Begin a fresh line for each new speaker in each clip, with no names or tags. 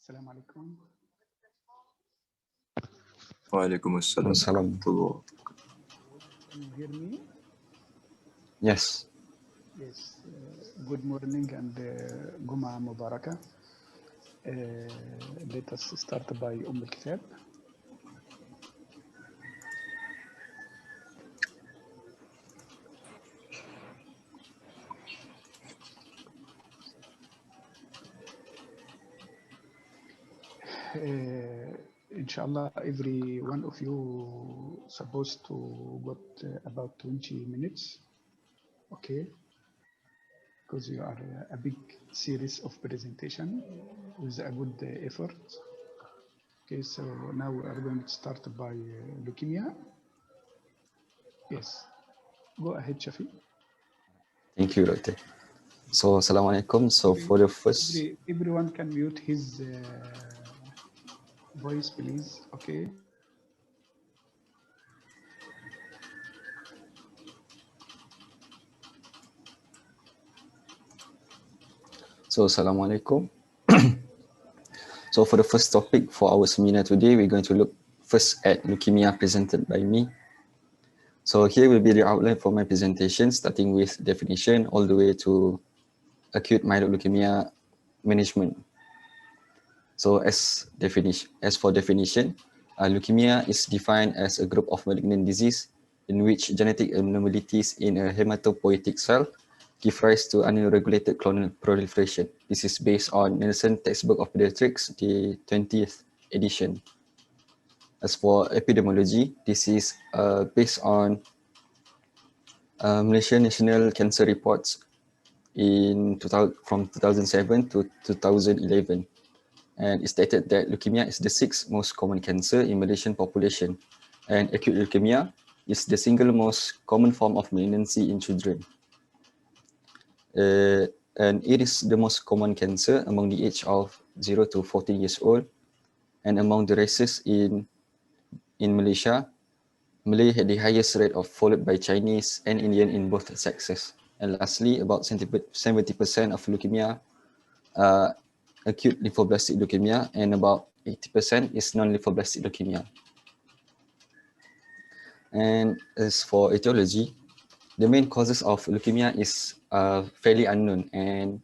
السلام عليكم.
وعليكم السلام ورحمة الله.
Can you hear me?
Yes.
Yes. Good morning and Guma Mubaraka. Let us start by Al-Kitab. Inshallah, every one of you supposed to got about 20 minutes, okay? Because you are a big series of presentation with a good effort. Okay, so now we are going to start by leukemia. Yes, go ahead, Shafi.
Thank you, Doctor. So, Assalamu alaikum. So, for the first...
Everyone can mute his voice, please, okay?
So, Assalamu alaikum. So, for the first topic for our seminar today, we're going to look first at leukemia presented by me. So, here will be the outline for my presentation, starting with definition all the way to acute myeloid leukemia management. So, as for definition, leukemia is defined as a group of malignant disease in which genetic abnormalities in a hematopoietic cell give rise to unregulated clonal proliferation. This is based on Nelson Textbook of Pediatrics, the 20th edition. As for epidemiology, this is based on Malaysian National Cancer Reports from 2007 to 2011. And it stated that leukemia is the 6th most common cancer in Malaysian population, and acute leukemia is the single most common form of malignancy in children. And it is the most common cancer among the age of 0 to 14 years old, and among the races in Malaysia, Malay had the highest rate, followed by Chinese and Indian in both sexes. And lastly, about 70% of leukemia acute lymphoblastic leukemia, and about 80% is non-lymphoblastic leukemia. And as for etiology, the main causes of leukemia is fairly unknown, and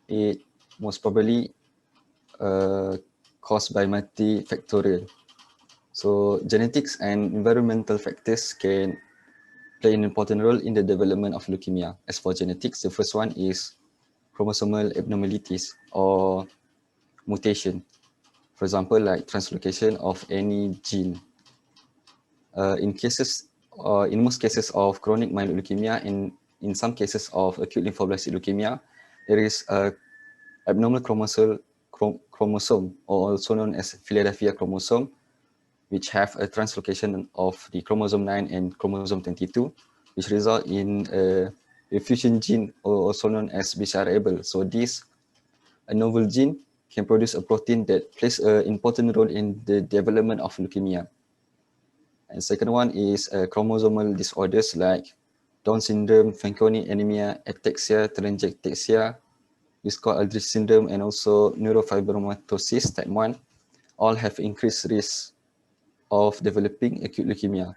it most probably caused by multifactorial. So genetics and environmental factors can play an important role in the development of leukemia. As for genetics, the first one is chromosomal abnormalities or mutation. For example, like translocation of any gene. In most cases of chronic myeloid leukemia and in some cases of acute lymphoblastic leukemia, there is a abnormal chromosome, or also known as Philadelphia chromosome, which have a translocation of the chromosome 9 and chromosome 22, which result in a fusion gene, or also known as BCR-ABL. So this a novel gene can produce a protein that plays an important role in the development of leukemia. And second one is chromosomal disorders like Down syndrome, Fanconi anemia, ataxia, telangiectasia, Wiskott-Aldrich syndrome, and also neurofibromatosis type 1, all have increased risk of developing acute leukemia.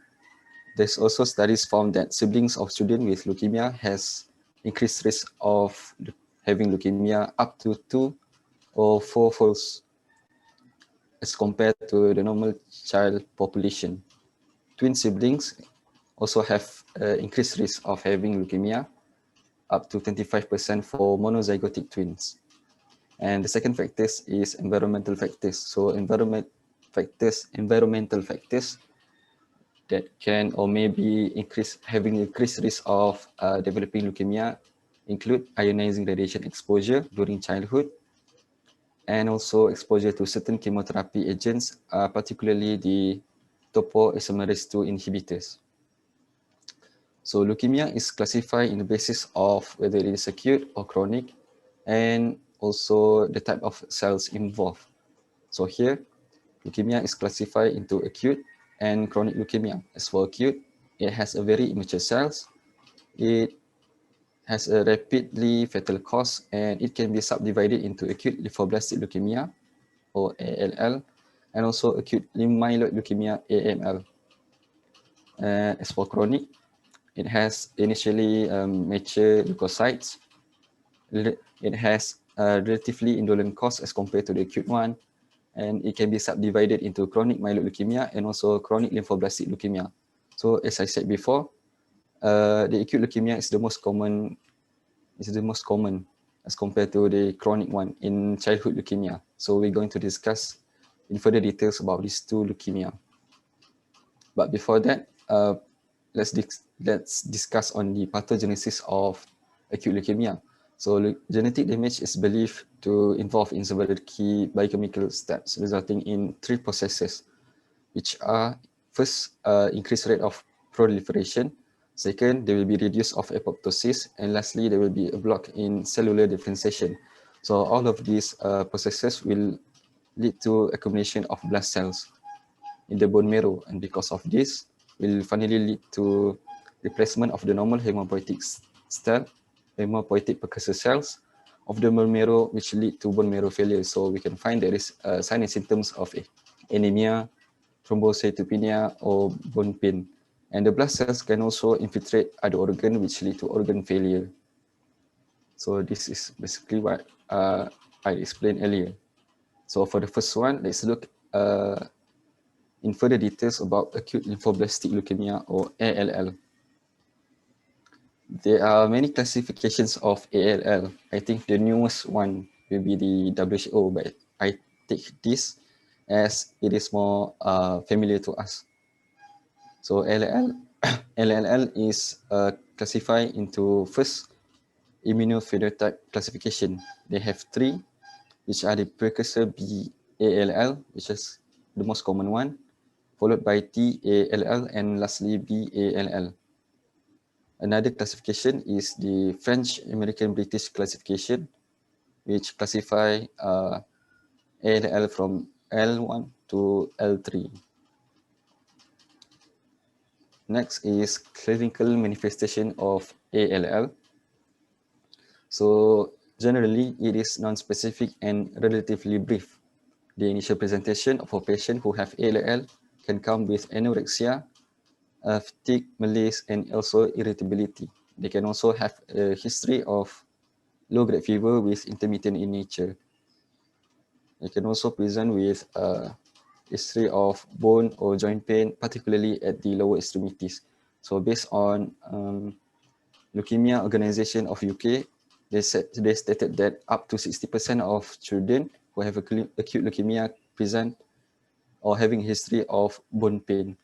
There's also studies found that siblings of children with leukemia has increased risk of having leukemia up to 2 or 4-folds as compared to the normal child population. Twin siblings also have increased risk of having leukemia, up to 25% for monozygotic twins. And the second factors is environmental factors. So environmental factors that can or may be having increased risk of developing leukemia include ionizing radiation exposure during childhood, and also exposure to certain chemotherapy agents, particularly the topoisomerase II inhibitors. So leukemia is classified in the basis of whether it is acute or chronic, and also the type of cells involved. So here, leukemia is classified into acute and chronic leukemia. As for acute, it has a very immature cells. It has a rapidly fatal course, and it can be subdivided into acute lymphoblastic leukemia or ALL, and also acute myeloid leukemia AML. As for chronic, it has initially mature leukocytes. It has a relatively indolent course as compared to the acute one, and it can be subdivided into chronic myeloid leukemia and also chronic lymphoblastic leukemia. So as I said before, the acute leukemia is the most common as compared to the chronic one in childhood leukemia. So we're going to discuss in further details about these two leukemia. But before that, let's discuss on the pathogenesis of acute leukemia. So genetic damage is believed to involve in several key biochemical steps, resulting in three processes, which are first, increased rate of proliferation. Second, there will be reduce of apoptosis, and lastly, there will be a block in cellular differentiation. So all of these processes will lead to accumulation of blood cells in the bone marrow, and because of this, will finally lead to replacement of the normal hematopoietic precursor cells of the bone marrow, which lead to bone marrow failure. So we can find there is signs and symptoms of anemia, thrombocytopenia, or bone pain. And the blood cells can also infiltrate other organs, which lead to organ failure. So this is basically what I explained earlier. So for the first one, let's look in further details about acute lymphoblastic leukemia, or ALL. There are many classifications of ALL. I think the newest one will be the WHO, but I take this as it is more familiar to us. So ALL is classified into first immunophenotype classification. They have three, which are the precursor B-ALL, which is the most common one, followed by T-ALL, and lastly B-ALL. Another classification is the French American British classification, which classify ALL from L1 to L3. Next is clinical manifestation of ALL. So generally, it is non-specific and relatively brief. The initial presentation of a patient who have ALL can come with anorexia, fatigue, malaise, and also irritability. They can also have a history of low-grade fever with intermittent in nature. They can also present with a history of bone or joint pain, particularly at the lower extremities. So based on Leukemia Organization of UK, they stated that up to 60% of children who have acute leukemia present or having a history of bone pain.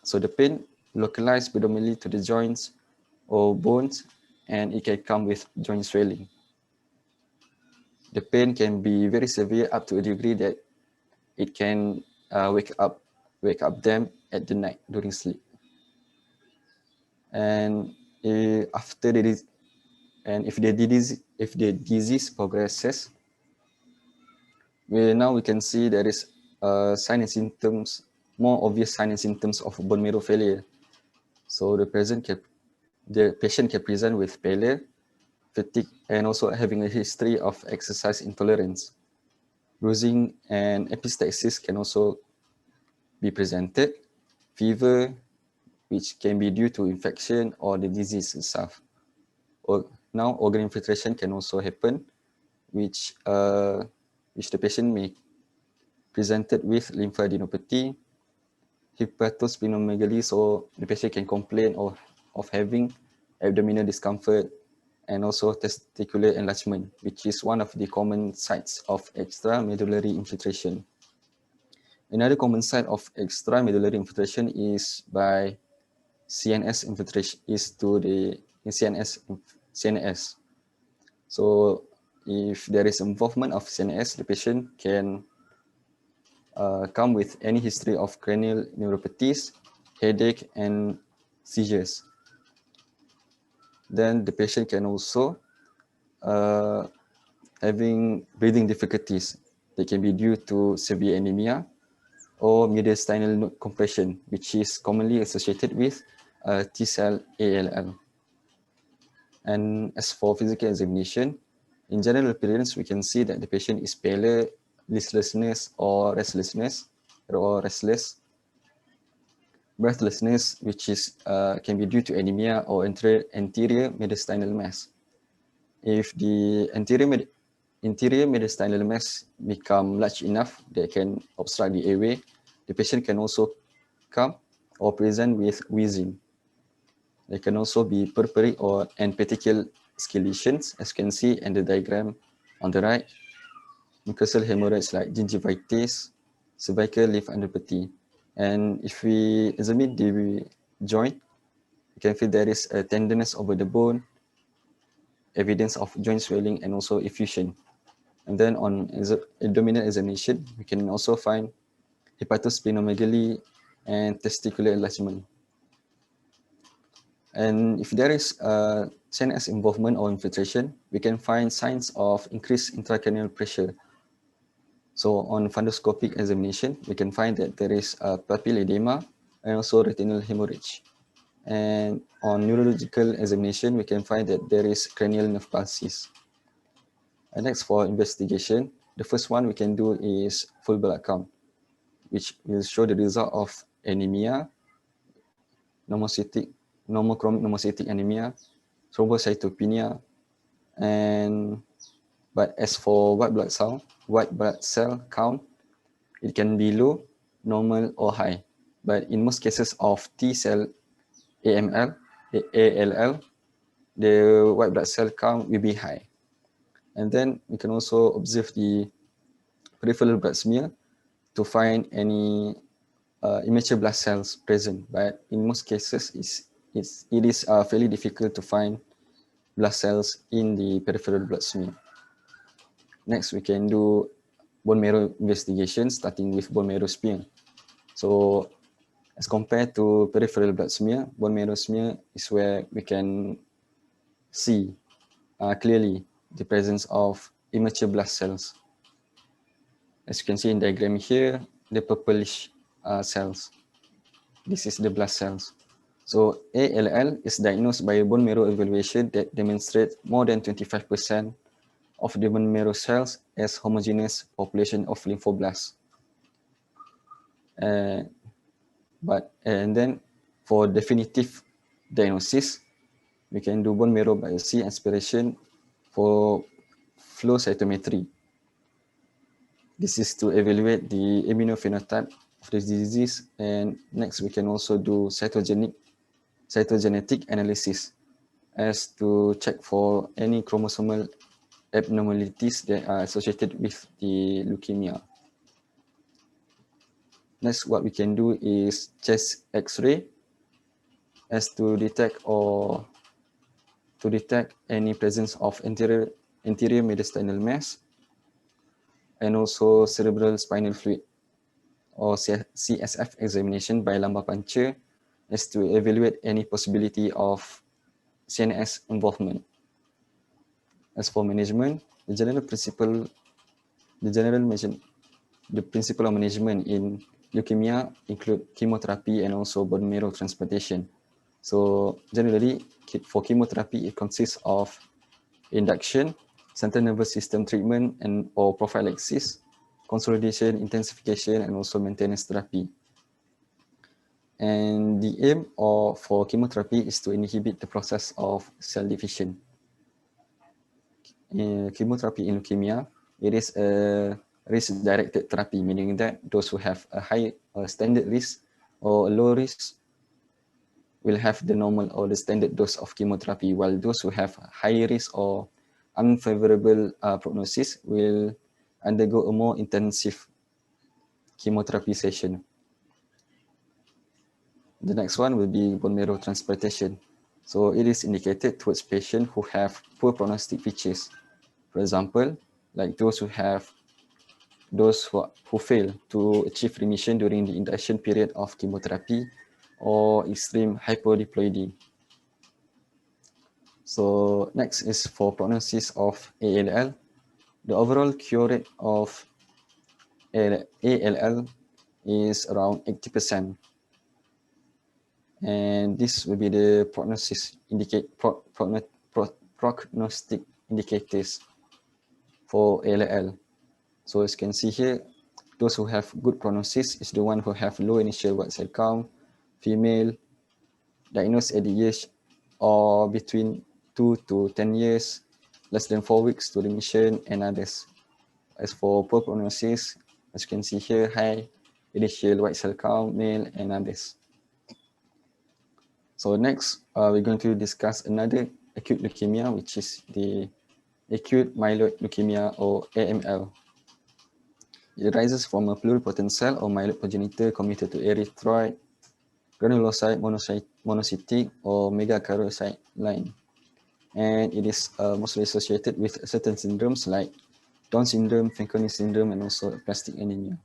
So the pain localized predominantly to the joints or bones, and it can come with joint swelling. The pain can be very severe up to a degree that it can wake up them at the night during sleep. And if the disease progresses, we can see there is sign and symptoms, more obvious sign and symptoms of bone marrow failure. So the patient can present with pallor, fatigue, and also having a history of exercise intolerance. Bruising and epistaxis can also be presented. Fever, which can be due to infection or the disease itself. Now organ infiltration can also happen, which the patient may presented with lymphadenopathy, hepatosplenomegaly, so the patient can complain of having abdominal discomfort, and also testicular enlargement, which is one of the common sites of extramedullary infiltration. Another common site of extramedullary infiltration is by CNS infiltration, is to the CNS. So if there is involvement of CNS, the patient can come with any history of cranial neuropathies, headache, and seizures. Then the patient can also having breathing difficulties. They can be due to severe anemia or mediastinal node compression, which is commonly associated with T-cell ALL. And as for physical examination, In general appearance, we can see that the patient is paler, listlessness or restlessness or restless. Breathlessness, which is can be due to anemia or anterior mediastinal mass. If the anterior mediastinal mass become large enough that can obstruct the airway, the patient can also come or present with wheezing. There can also be purpuric and petechial skin lesions, as you can see in the diagram on the right. Mucosal hemorrhage like gingivitis, cervical lymphadenopathy. And if we examine the joint, you can feel there is a tenderness over the bone, evidence of joint swelling, and also effusion. And then on abdominal examination, we can also find hepatosplenomegaly and testicular enlargement. And if there is CNS involvement or infiltration, we can find signs of increased intracranial pressure. So on fundoscopic examination, we can find that there is papillary edema and also retinal hemorrhage. And on neurological examination, we can find that there is cranial nerve palsies. And next, for investigation, the first one we can do is full blood count, which will show the result of anemia, normochromic normocytic anemia, thrombocytopenia, but as for white blood cell count, it can be low, normal, or high. But in most cases of T cell AML, ALL, the white blood cell count will be high. And then we can also observe the peripheral blood smear to find any immature blood cells present. But in most cases, it is fairly difficult to find blood cells in the peripheral blood smear. Next, we can do bone marrow investigation, starting with bone marrow smear. So as compared to peripheral blood smear, bone marrow smear is where we can see clearly the presence of immature blood cells. As you can see in the diagram here, the purplish cells. This is the blood cells. So ALL is diagnosed by a bone marrow evaluation that demonstrates more than 25% of the bone marrow cells as homogeneous population of lymphoblasts. And then for definitive diagnosis, we can do bone marrow biopsy aspiration for flow cytometry. This is to evaluate the immunophenotype of the disease. And next, we can also do cytogenetic analysis as to check for any chromosomal abnormalities that are associated with the leukemia. Next, what we can do is chest X-ray as to detect any presence of anterior mediastinal mass and also cerebral spinal fluid or CSF examination by lumbar puncture as to evaluate any possibility of CNS involvement. As for management, the principle of management in leukemia include chemotherapy and also bone marrow transplantation. So generally, for chemotherapy, it consists of induction, central nervous system treatment or prophylaxis, consolidation, intensification, and also maintenance therapy. And the aim for chemotherapy is to inhibit the process of cell division. Chemotherapy in leukemia, it is a risk-directed therapy, meaning that those who have a high standard risk or a low risk will have the normal or the standard dose of chemotherapy, while those who have high risk or unfavorable prognosis will undergo a more intensive chemotherapy session. The next one will be bone marrow transplantation. So it is indicated towards patients who have poor prognostic features. For example, like those who fail to achieve remission during the induction period of chemotherapy or extreme hypodiploidy. So next is for prognosis of ALL. The overall cure rate of ALL is around 80%. And this will be the prognostic indicators. for ALL. So as you can see here, those who have good prognosis is the one who have low initial white cell count, female, diagnosed at the age or between 2 to 10 years, less than 4 weeks to remission, and others. As for poor prognosis, as you can see here, high initial white cell count, male, and others. So next, we're going to discuss another acute leukemia, which is the acute myeloid leukemia, or AML. It arises from a pluripotent cell or myeloid progenitor committed to erythroid, granulocyte, monocytic, or megakaryocyte line. And it is mostly associated with certain syndromes like Down syndrome, Fanconi syndrome, and also aplastic anemia.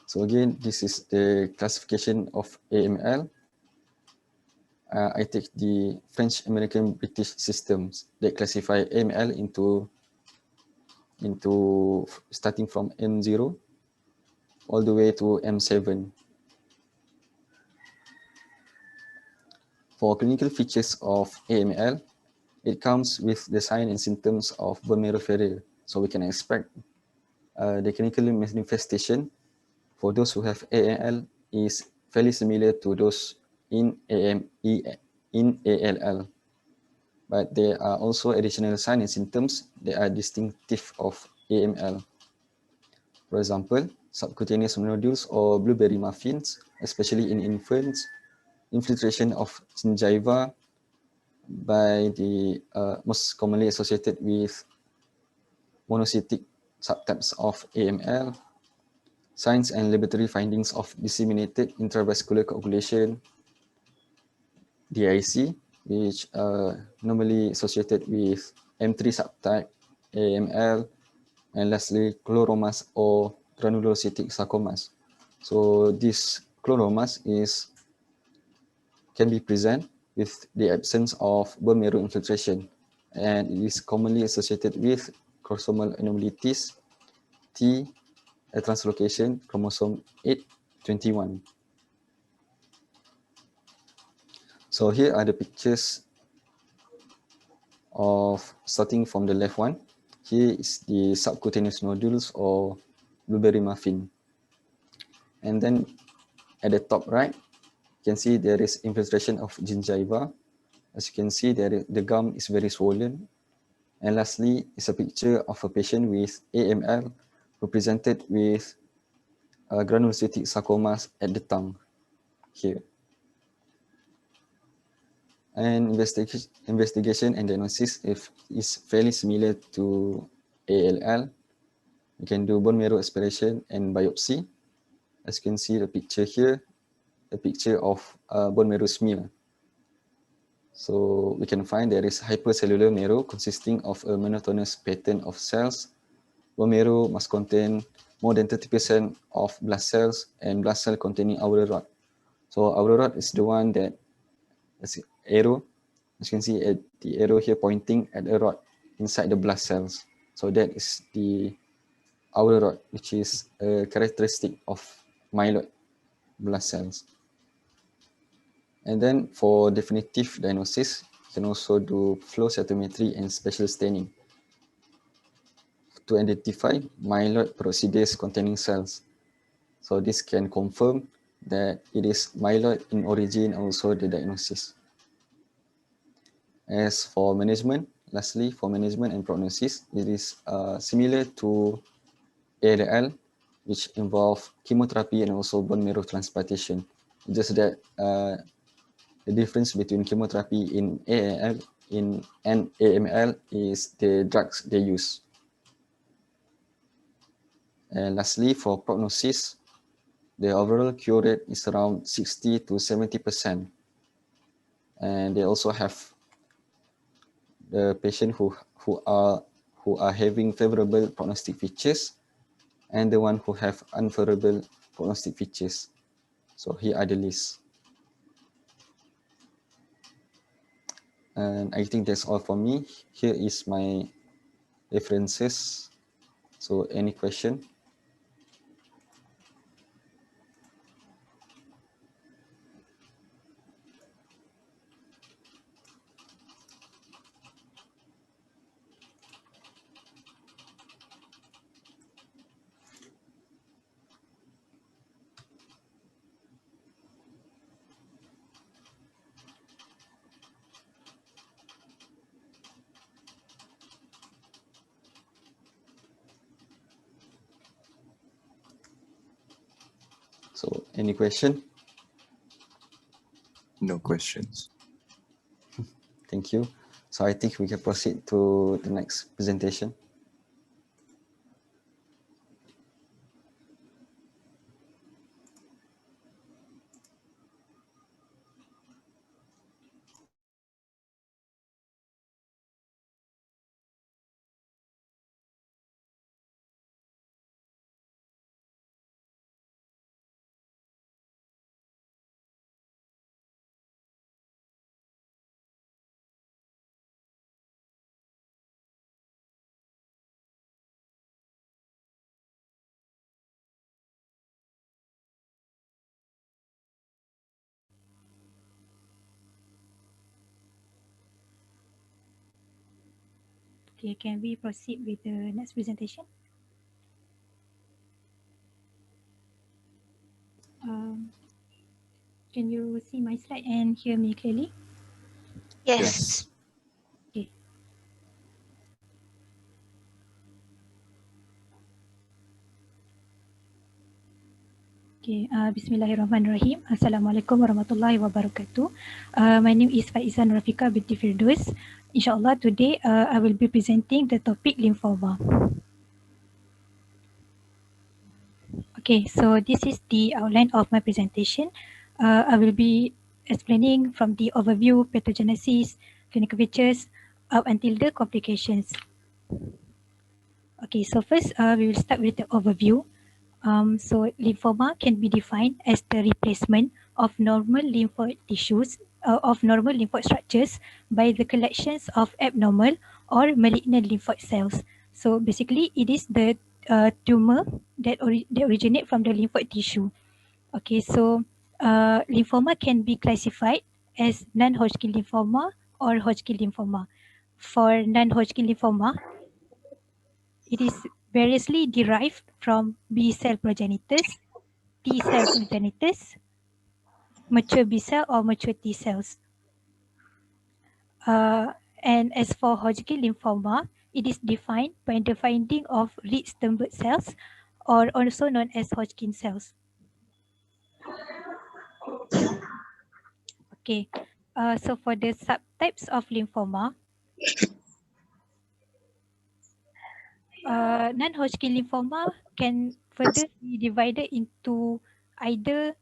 So again, this is the classification of AML. I take the French, American, British systems that classify AML into starting from M0 all the way to M7. For clinical features of AML, it comes with the signs and symptoms of bone marrow failure. So we can expect the clinical manifestation for those who have AML is fairly similar to those in ALL. But there are also additional signs and symptoms that are distinctive of AML. For example, subcutaneous nodules or blueberry muffins, especially in infants, infiltration of gingiva by the most commonly associated with monocytic subtypes of AML, signs and laboratory findings of disseminated intravascular coagulation, DIC, which are normally associated with M3 subtype AML, and lastly, chloromas or granulocytic sarcomas. So this chloromas can be present with the absence of bone marrow infiltration, and it is commonly associated with chromosomal anomalies, T, a translocation, chromosome 821. So here are the pictures of, starting from the left one. Here is the subcutaneous nodules or blueberry muffin. And then at the top right, you can see there is infiltration of gingiva. As you can see, the gum is very swollen. And lastly, is a picture of a patient with AML who presented with granulocytic sarcomas at the tongue here. And investigation and diagnosis is fairly similar to ALL. You can do bone marrow aspiration and biopsy. As you can see the picture here, a picture of bone marrow smear. So we can find there is hypercellular marrow consisting of a monotonous pattern of cells. Bone marrow must contain more than 30% of blood cells and blood cell containing outer rod. So outer rod is the one that, as arrow, as you can see at the arrow here pointing at a rod inside the blood cells. So that is the outer rod, which is a characteristic of myeloid blood cells. And then for definitive diagnosis, you can also do flow cytometry and spatial staining to identify myeloid peroxidase containing cells. So this can confirm that it is myeloid in origin, also the diagnosis. As for management, lastly, for management and prognosis, it is similar to ALL, which involve chemotherapy and also bone marrow transplantation. Just that the difference between chemotherapy in ALL and AML is the drugs they use. And lastly, for prognosis, the overall cure rate is around 60 to 70%. And they also have the patient who are having favorable prognostic features and the one who have unfavorable prognostic features. So here are the lists. And I think that's all for me. Here is my references. So any question? So any question?
No questions.
Thank you. So I think we can proceed to the next presentation.
Okay, can we proceed with the next presentation? Can you see my slide and hear me clearly?
Yes.
Okay. Okay, Bismillahirrahmanirrahim. Assalamualaikum warahmatullahi wabarakatuh. My name is Faizan Rafika binti Firdaus. Inshallah, today I will be presenting the topic lymphoma. Okay, so this is the outline of my presentation. I will be explaining from the overview, pathogenesis, clinical features, up until the complications. Okay, so first we will start with the overview. So lymphoma can be defined as the replacement of normal lymphoid tissues, of normal lymphoid structures by the collections of abnormal or malignant lymphoid cells. So basically, it is the tumor that originate from the lymphoid tissue. Okay, so lymphoma can be classified as non-Hodgkin lymphoma or Hodgkin lymphoma. For non-Hodgkin lymphoma, it is variously derived from B cell progenitors, T cell progenitors, mature B cell or mature T cells. And as for Hodgkin lymphoma, it is defined by the finding of Reed-Sternberg cells, or also known as Hodgkin cells. Okay, so for the subtypes of lymphoma, non-Hodgkin lymphoma can further be divided into either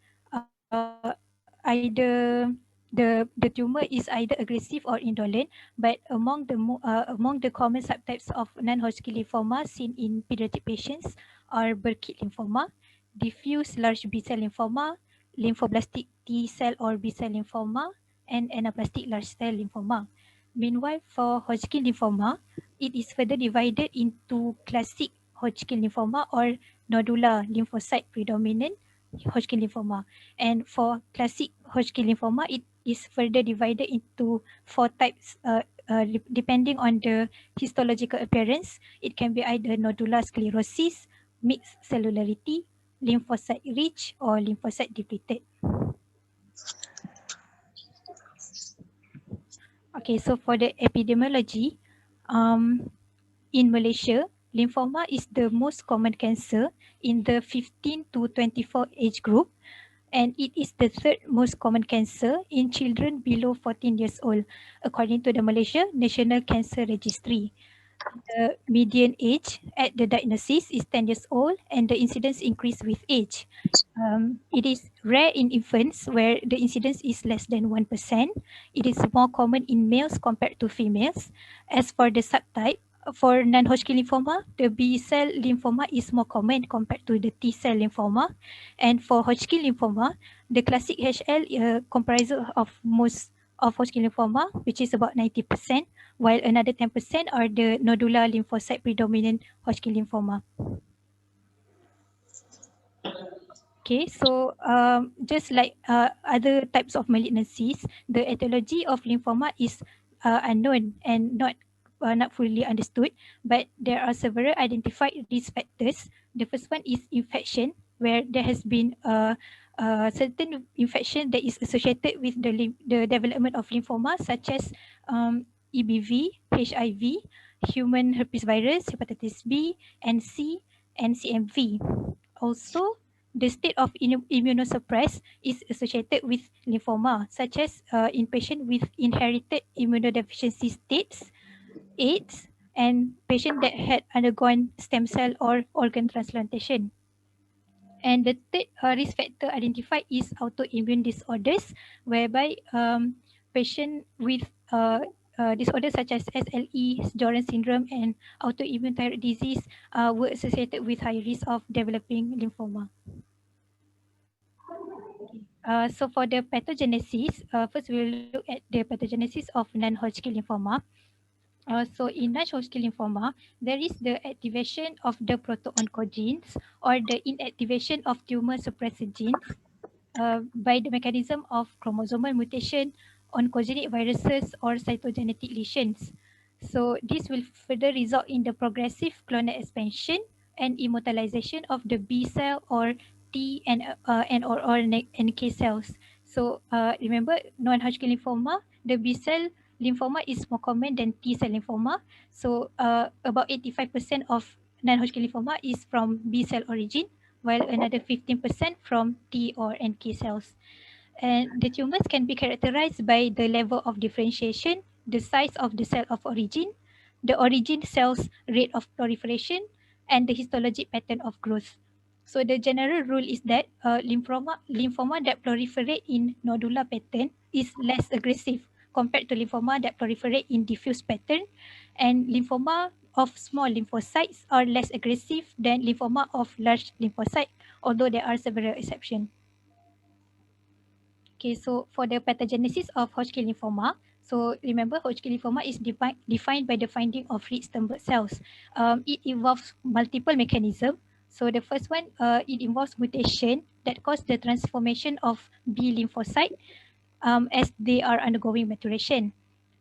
the tumor is either aggressive or indolent, but among the common subtypes of non-Hodgkin lymphoma seen in pediatric patients are Burkitt lymphoma, diffuse large B-cell lymphoma, lymphoblastic T-cell or B-cell lymphoma, and anaplastic large cell lymphoma. Meanwhile, for Hodgkin lymphoma, it is further divided into classic Hodgkin lymphoma or nodular lymphocyte predominant Hodgkin lymphoma. And for classic Hodgkin lymphoma, it is further divided into 4 types depending on the histological appearance. It can be either nodular sclerosis, mixed cellularity, lymphocyte rich, or lymphocyte depleted. Okay, so for the epidemiology, in Malaysia, lymphoma is the most common cancer in the 15 to 24 age group, and it is the third most common cancer in children below 14 years old, according to the Malaysia National Cancer Registry. The median age at the diagnosis is 10 years old, and the incidence increase with age. It is rare in infants where the incidence is less than 1%. It is more common in males compared to females. As for the subtype, for non-Hodgkin lymphoma, the B-cell lymphoma is more common compared to the T-cell lymphoma. And for Hodgkin lymphoma, the classic HL comprises of most of Hodgkin lymphoma, which is about 90%, while another 10% are the nodular lymphocyte predominant Hodgkin lymphoma. Okay, so just like other types of malignancies, the etiology of lymphoma is unknown and not fully understood, but there are several identified risk factors. The first one is infection, where there has been a certain infection that is associated with the development of lymphoma, such as EBV, HIV, human herpes virus, hepatitis B, and C, and CMV. Also, the state of immunosuppressed is associated with lymphoma, such as in patients with inherited immunodeficiency states, AIDS, and patients that had undergone stem cell or organ transplantation. And the third risk factor identified is autoimmune disorders, whereby patient with disorders such as SLE, Sjögren's syndrome, and autoimmune thyroid disease were associated with high risk of developing lymphoma. So for the pathogenesis, first we will look at the pathogenesis of non-Hodgkin lymphoma. So in non-Hodgkin lymphoma, there is the activation of the proto-oncogenes or the inactivation of tumor suppressor genes by the mechanism of chromosomal mutation, oncogenic viruses, or cytogenetic lesions. So this will further result in the progressive clonal expansion and immortalization of the B cell or T and or NK cells. So remember, non-Hodgkin lymphoma, the B cell lymphoma is more common than T cell lymphoma. So about 85% of non-Hodgkin lymphoma is from B cell origin, while another 15% from T or NK cells. And the tumors can be characterized by the level of differentiation, the size of the cell of origin, the origin cell's rate of proliferation, and the histologic pattern of growth. So the general rule is that lymphoma that proliferate in nodular pattern is less aggressive compared to lymphoma that proliferate in diffuse pattern, and lymphoma of small lymphocytes are less aggressive than lymphoma of large lymphocyte, although there are several exceptions. Okay, so for the pathogenesis of Hodgkin lymphoma, so remember Hodgkin lymphoma is defined by the finding of red stem cells. It involves multiple mechanisms. So the first one, it involves mutation that cause the transformation of B lymphocyte as they are undergoing maturation.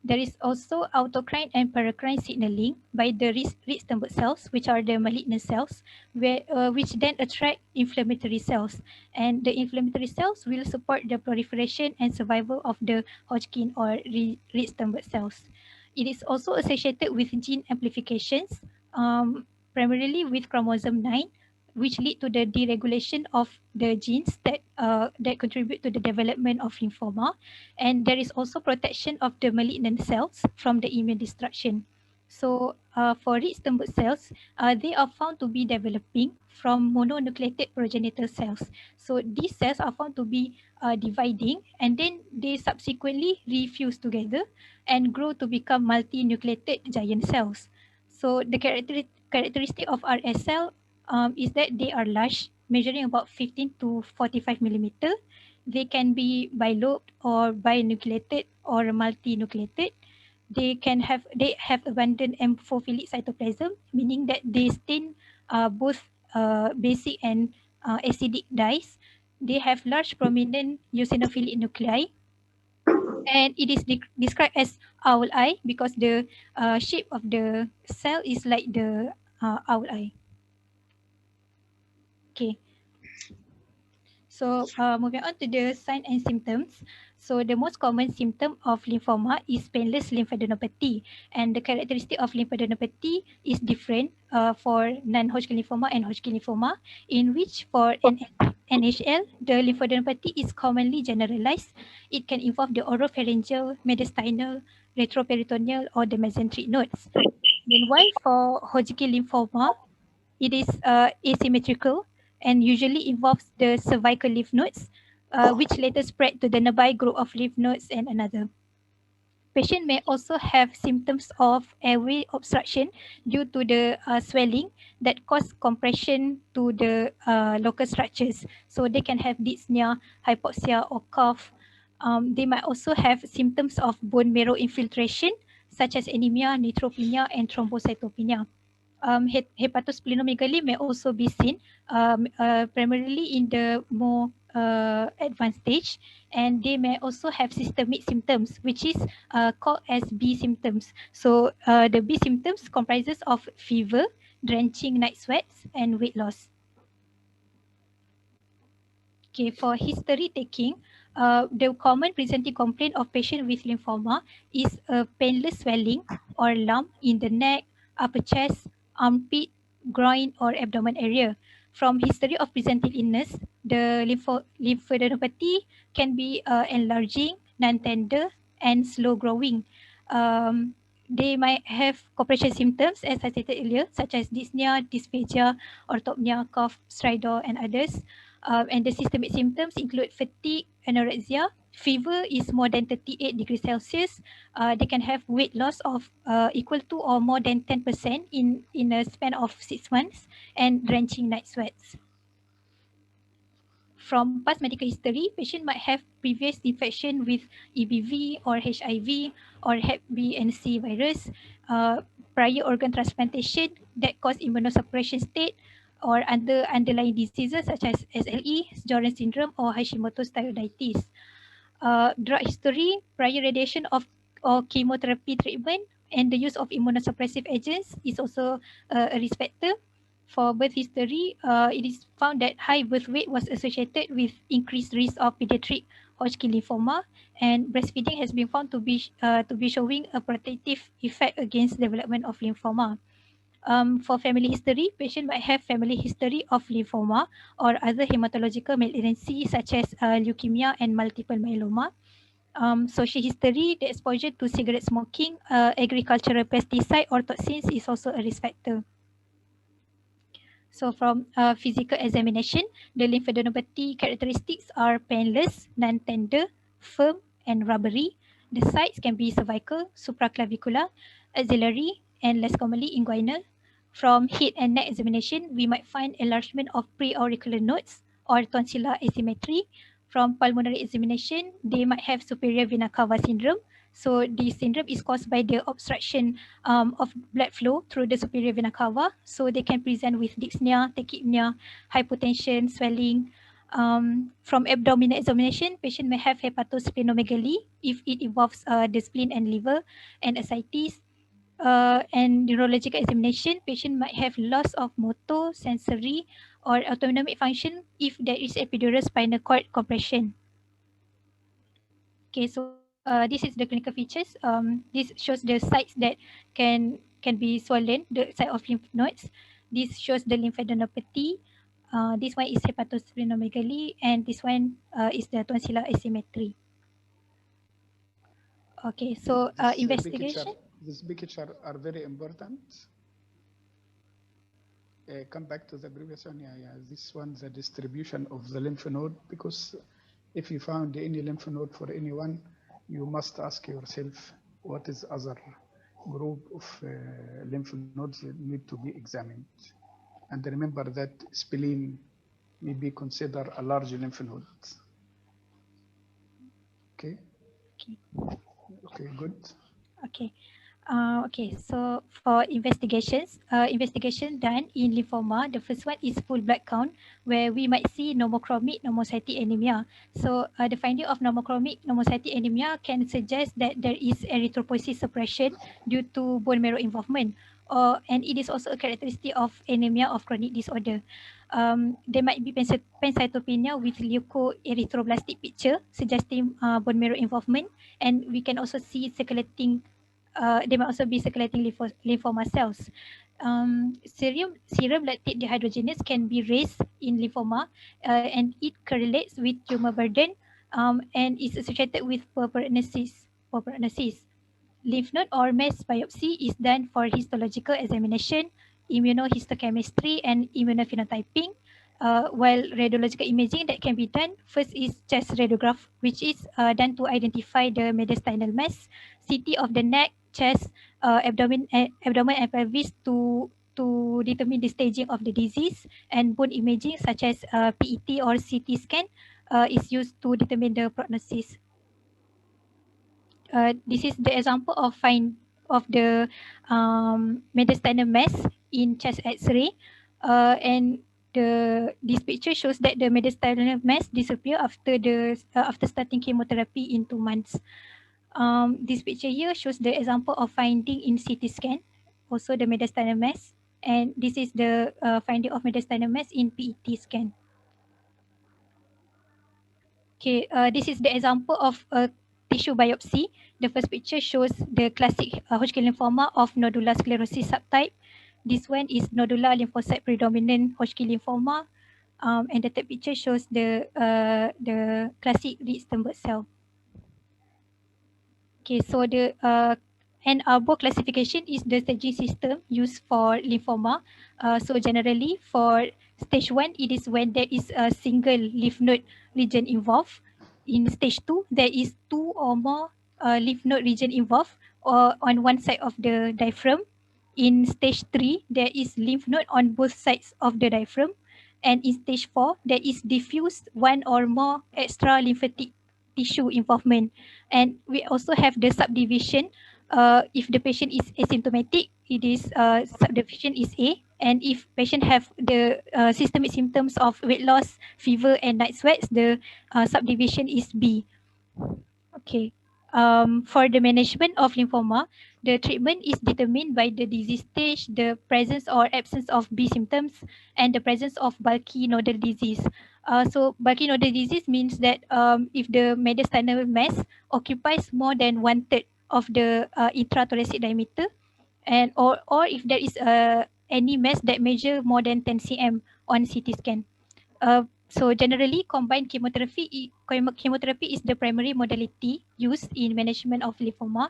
There is also autocrine and paracrine signaling by the red stem cells, which are the malignant cells, which then attract inflammatory cells. And the inflammatory cells will support the proliferation and survival of the Hodgkin or red stem cells. It is also associated with gene amplifications, primarily with chromosome 9, which lead to the deregulation of the genes that contribute to the development of lymphoma. And there is also protection of the malignant cells from the immune destruction. So for red stem cells, they are found to be developing from mononucleated progenitor cells. So these cells are found to be dividing, and then they subsequently refuse together and grow to become multinucleated giant cells. So the characteristic of RS cell is that they are large, measuring about 15 to 45 millimeter. They can be bilobed or binucleated or multinucleated. They have abundant amphophilic cytoplasm, meaning that they stain both basic and acidic dyes. They have large prominent eosinophilic nuclei, and it is described as owl eye because the shape of the cell is like the owl eye. Okay. So moving on to the sign and symptoms. So the most common symptom of lymphoma is painless lymphadenopathy, and the characteristic of lymphadenopathy is different for non-Hodgkin lymphoma and Hodgkin lymphoma, in which for NHL, the lymphadenopathy is commonly generalized. It can involve the oropharyngeal, mediastinal, retroperitoneal, or the mesenteric nodes. Meanwhile, for Hodgkin lymphoma, it is asymmetrical and usually involves the cervical lymph nodes, which later spread to the nearby group of lymph nodes and another. Patient may also have symptoms of airway obstruction due to the swelling that cause compression to the local structures. So they can have dyspnea, hypoxia, or cough. They might also have symptoms of bone marrow infiltration, such as anemia, neutropenia, and thrombocytopenia. Hepatosplenomegaly may also be seen primarily in the more advanced stage, and they may also have systemic symptoms, which is called as B symptoms. So the B symptoms comprises of fever, drenching night sweats, and weight loss. Okay, for history taking, the common presenting complaint of patient with lymphoma is a painless swelling or lump in the neck, upper chest, armpit, groin, or abdomen area. from history of presenting illness, the lymphadenopathy can be enlarging, non-tender, and slow growing. They might have cooperation symptoms, as I stated earlier, such as dyspnea, dysphagia, orthopnea, cough, stridor, and others. And the systemic symptoms include fatigue, anorexia, fever is more than 38 degrees Celsius. They can have weight loss of equal to or more than 10% in a span of 6 months, and drenching night sweats. From past medical history, patient might have previous infection with EBV or HIV or Hep B and C virus, prior organ transplantation that cause immunosuppression state, or other underlying diseases such as SLE, Sjögren's syndrome, or Hashimoto's thyroiditis. Drug history, prior radiation or chemotherapy treatment, and the use of immunosuppressive agents is also a risk factor. For birth history, it is found that high birth weight was associated with increased risk of pediatric Hodgkin lymphoma, and breastfeeding has been found to be showing a protective effect against development of lymphoma. For family history, patient might have family history of lymphoma or other hematological malignancy such as leukemia and multiple myeloma. Social history, the exposure to cigarette smoking, agricultural pesticide or toxins is also a risk factor. So from physical examination, the lymphadenopathy characteristics are painless, non-tender, firm, and rubbery. The sites can be cervical, supraclavicular, axillary, and less commonly inguinal. From head and neck examination, we might find enlargement of preauricular nodes or tonsillar asymmetry. From pulmonary examination, they might have superior vena cava syndrome. So this syndrome is caused by the obstruction of blood flow through the superior vena cava. So they can present with dyspnea, tachypnea, hypotension, swelling. From abdominal examination, patient may have hepatosplenomegaly if it involves the spleen and liver, and ascites. And neurological examination, patient might have loss of motor, sensory, or autonomic function if there is epidural spinal cord compression. Okay, so this is the clinical features. This shows the sites that can be swollen, the site of lymph nodes. This shows the lymphadenopathy. This one is hepatosplenomegaly, and this one is the tonsillar asymmetry. Okay, so investigation.
These pictures are very important. Come back to the previous one. Yeah. This one, the distribution of the lymph node, because if you found any lymph node for anyone, you must ask yourself what is other group of lymph nodes that need to be examined. And remember that spleen may be considered a large lymph node. Okay. Okay, good.
Okay. Okay, so for investigation done in lymphoma, the first one is full blood count, where we might see normochromic normocytic anemia. So the finding of normochromic normocytic anemia can suggest that there is erythropoiesis suppression due to bone marrow involvement, and it is also a characteristic of anemia of chronic disorder. There might be pancytopenia with leukoerythroblastic picture suggesting bone marrow involvement, and we can also see circulating. They might also be circulating lymphoma cells. Serum lactate dehydrogenase can be raised in lymphoma, and it correlates with tumor burden, and is associated with poor prognosis. Lymph node or mass biopsy is done for histological examination, immunohistochemistry, and immunophenotyping. While radiological imaging that can be done, first is chest radiograph, which is done to identify the mediastinal mass, CT of the neck, chest, abdomen and pelvis to determine the staging of the disease, and bone imaging such as PET or CT scan is used to determine the prognosis. This is the example of the mediastinal mass in chest X-ray, and this picture shows that the mediastinal mass disappear after after starting chemotherapy in 2 months. This picture here shows the example of finding in CT scan, also the mediastinal mass, and this is the finding of mediastinal mass in PET scan. Okay, this is the example of a tissue biopsy. The first picture shows the classic Hodgkin lymphoma of nodular sclerosis subtype. This one is nodular lymphocyte predominant Hodgkin lymphoma. And the third picture shows the classic red stem cell. Okay, so the Arbor classification is the staging system used for lymphoma. So generally for stage 1, it is when there is a single lymph node region involved. In stage 2, there is 2 or more lymph node region involved or on one side of the diaphragm. In stage 3, there is lymph node on both sides of the diaphragm. And in stage 4, there is diffuse one or more extra lymphatic tissue involvement. And we also have the subdivision. If the patient is asymptomatic, it is subdivision is A. And if patient have the systemic symptoms of weight loss, fever, and night sweats, the subdivision is B. Okay. For the management of lymphoma, the treatment is determined by the disease stage, the presence or absence of B symptoms, and the presence of bulky nodal disease. So bulky nodal disease means that if the mediastinal mass occupies more than 1/3 of the intrathoracic diameter, and or if there is any mass that measure more than 10 cm on CT scan. So generally, combined chemotherapy is the primary modality used in management of lymphoma.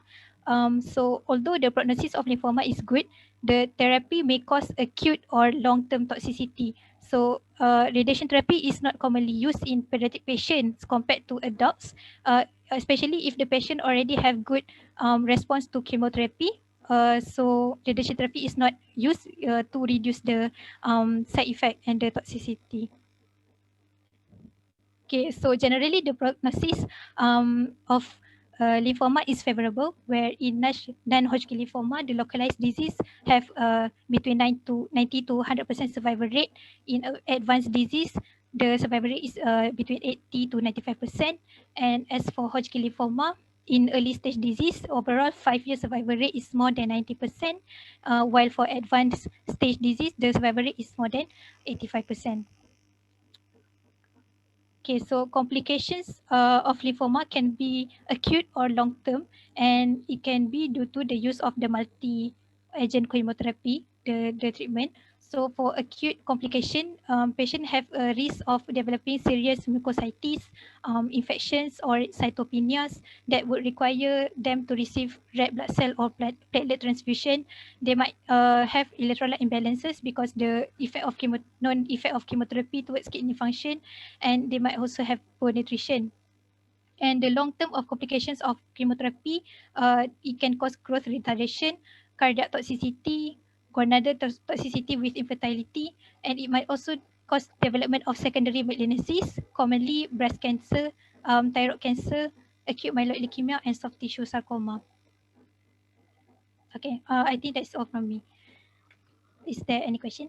So although the prognosis of lymphoma is good, the therapy may cause acute or long-term toxicity. So radiation therapy is not commonly used in pediatric patients compared to adults, especially if the patient already have good response to chemotherapy. So radiation therapy is not used to reduce the side effect and the toxicity. Okay, so generally the prognosis of lymphoma is favorable, where in non-Hodgkin lymphoma, the localized disease have between 90 to 100% survival rate. In advanced disease, the survival rate is between 80 to 95%. And as for Hodgkin lymphoma, in early stage disease, overall 5-year survival rate is more than 90%, while for advanced stage disease, the survival rate is more than 85%. Okay, so complications of lymphoma can be acute or long term, and it can be due to the use of the multi-agent chemotherapy, the treatment. So for acute complication, patient have a risk of developing serious mucositis, infections or cytopenias that would require them to receive red blood cell or platelet transfusion. They might have electrolyte imbalances because the effect of non-effect of chemotherapy towards kidney function, and they might also have poor nutrition. And the long term of complications of chemotherapy, it can cause growth retardation, cardiac toxicity, gonadal toxicity with infertility, and it might also cause development of secondary malignancies, commonly breast cancer, thyroid cancer, acute myeloid leukemia, and soft tissue sarcoma. Okay, I think that's all from me. Is there any question?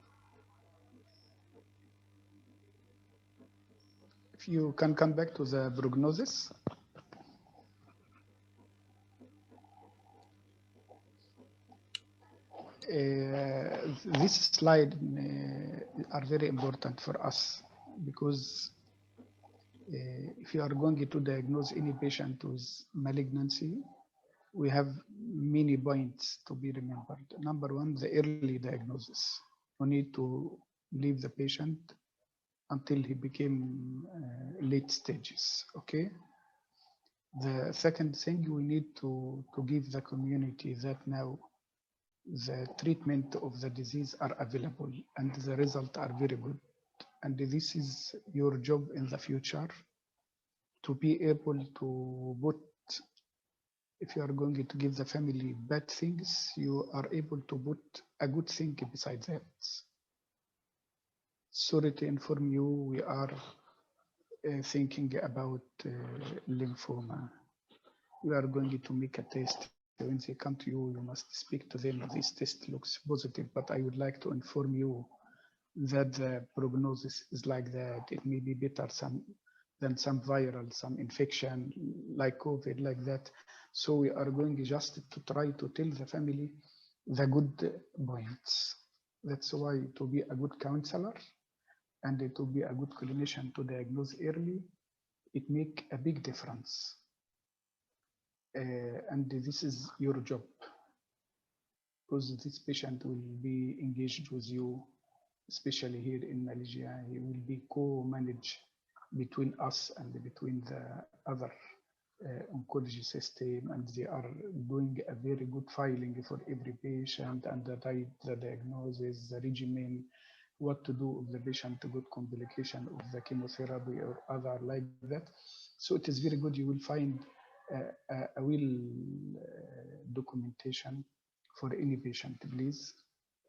If you can come back to the prognosis. This slide are very important for us because if you are going to diagnose any patient with malignancy, we have many points to be remembered. Number one, the early diagnosis. No need to leave the patient until he became late stages, okay? The second thing, we need to give the community that now the treatment of the disease are available and the results are very good. And this is your job in the future to be able to put, if you are going to give the family bad things, you are able to put a good thing beside that. Sorry to inform you, we are thinking about lymphoma. We are going to make a test. When they come to you, you must speak to them. This test looks positive, but I would like to inform you that the prognosis is like that. It may be better than some viral, some infection like COVID, like that. So we are going just to try to tell the family the good points. That's why to be a good counselor and to be a good clinician to diagnose early, it make a big difference. And this is your job. because this patient will be engaged with you, especially here in Malaysia. He will be co-managed between us and between the other oncology system, and they are doing a very good filing for every patient and the diagnosis, the regimen, what to do if the patient got complication of the chemotherapy or other like that. So it is very good. You will find a will documentation for any patient. Please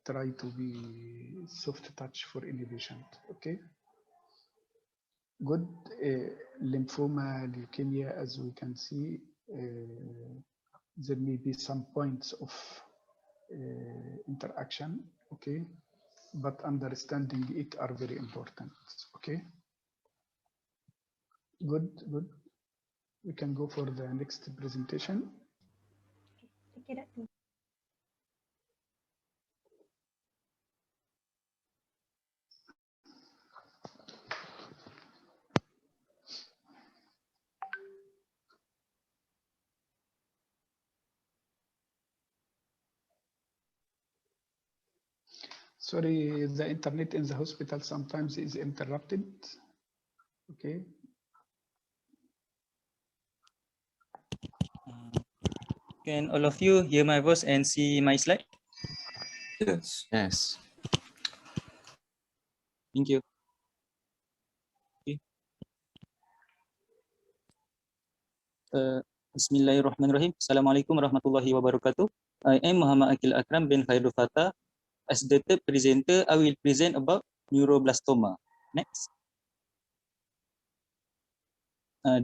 try to be soft touch for any patient. Okay. Good. Lymphoma, leukemia, as we can see, there may be some points of interaction. Okay. But understanding it are very important. Okay. Good, good. We can go for the next presentation.
Okay, Doctor.
Sorry, the internet in the hospital sometimes is interrupted. Okay.
Can all of you hear my voice and see my slide?
Yes.
Yes.
Thank you. Okay. Bismillahirrahmanirrahim. Assalamualaikum warahmatullahi wabarakatuh. I am Muhammad Akil Akram bin Khairul Fatah. As the third presenter, I will present about neuroblastoma. Next.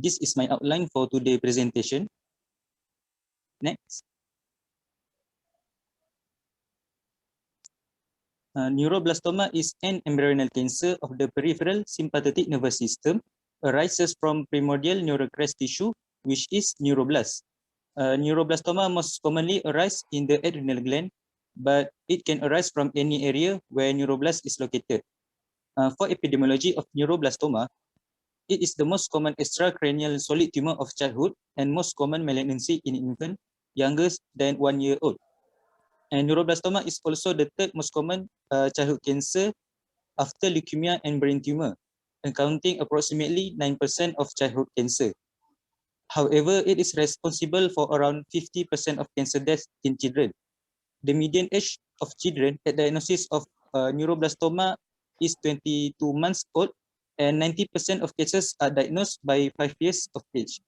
This is my outline for today's presentation. Next. Neuroblastoma is an embryonal cancer of the peripheral sympathetic nervous system, arises from primordial neurocrest tissue, which is neuroblast. Neuroblastoma most commonly arise in the adrenal gland, but it can arise from any area where neuroblast is located. For epidemiology of neuroblastoma, it is the most common extracranial solid tumor of childhood and most common malignancy in infant younger than 1 year old. And neuroblastoma is also the third most common childhood cancer after leukemia and brain tumor, accounting approximately 9% of childhood cancer. However, it is responsible for around 50% of cancer deaths in children. The median age of children at diagnosis of neuroblastoma is 22 months old, and 90% of cases are diagnosed by 5 years of age.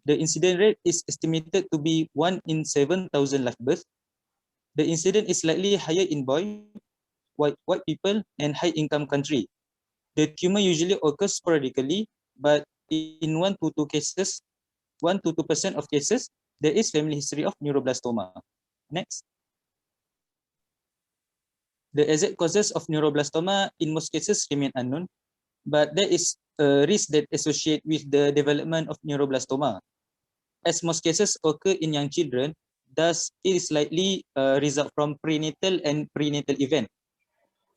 The incidence rate is estimated to be 1 in 7,000 live births. The incidence is slightly higher in boys, white people, and high-income country. The tumor usually occurs sporadically, but in 1 to 2 cases, 1 to 2% of cases, there is family history of neuroblastoma. Next. The exact causes of neuroblastoma in most cases remain unknown, but there is a risk that associate with the development of neuroblastoma. As most cases occur in young children, thus it is likely result from prenatal and prenatal event.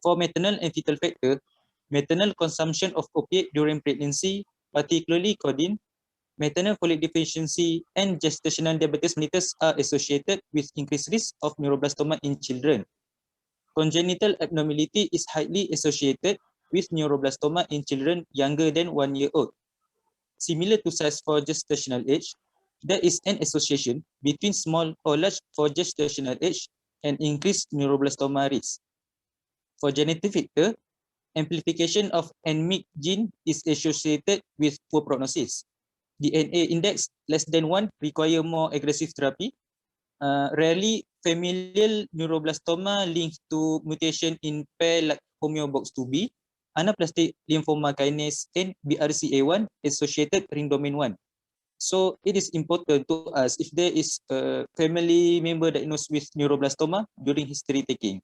For maternal and fetal factor, maternal consumption of opiate during pregnancy, particularly codeine, maternal folate deficiency, and gestational diabetes mellitus are associated with increased risk of neuroblastoma in children. Congenital abnormality is highly associated with neuroblastoma in children younger than 1 year old. Similar to size for gestational age, there is an association between small or large for gestational age and increased neuroblastoma risk. For genetic factor, amplification of NMIC gene is associated with poor prognosis. DNA index less than 1 require more aggressive therapy. Rarely, familial neuroblastoma linked to mutation in pair like homeobox 2B, anaplastic lymphoma kinase, and BRCA1 associated ring domain 1. So it is important to us if there is a family member diagnosed with neuroblastoma during history taking.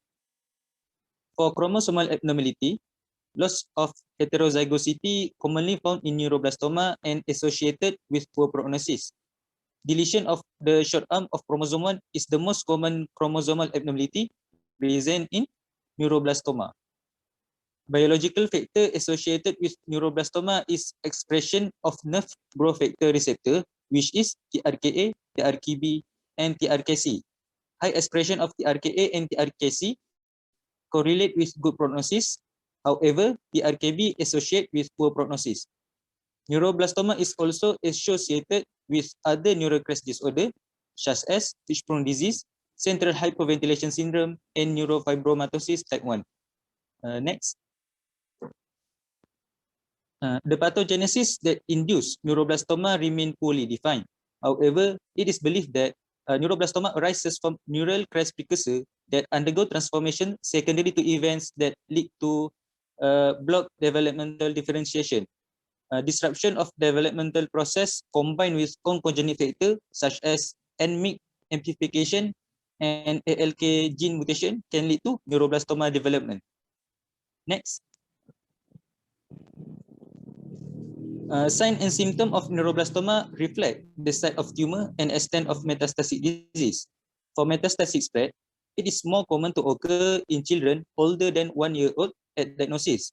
For chromosomal abnormality, loss of heterozygosity commonly found in neuroblastoma and associated with poor prognosis. Deletion of the short arm of chromosome 1 is the most common chromosomal abnormality present in neuroblastoma. Biological factor associated with neuroblastoma is expression of nerve growth factor receptor, which is TRKA, TRKB, and TRKC. high expression of TRKA and TRKC correlate with good prognosis. However, TRKB associate with poor prognosis. Neuroblastoma is also associated with other neurocrash disorder, such as Fishbone disease, central hyperventilation syndrome, and neurofibromatosis type 1. Next. The pathogenesis that induce neuroblastoma remain poorly defined. However, it is believed that neuroblastoma arises from neural crash precursor that undergo transformation secondary to events that lead to block developmental differentiation. Disruption of developmental process combined with oncogenic factor such as NMYC amplification and ALK gene mutation can lead to neuroblastoma development. Next. Sign and symptom of neuroblastoma reflect the site of tumor and extent of metastatic disease. For metastatic spread, it is more common to occur in children older than 1 year old at diagnosis,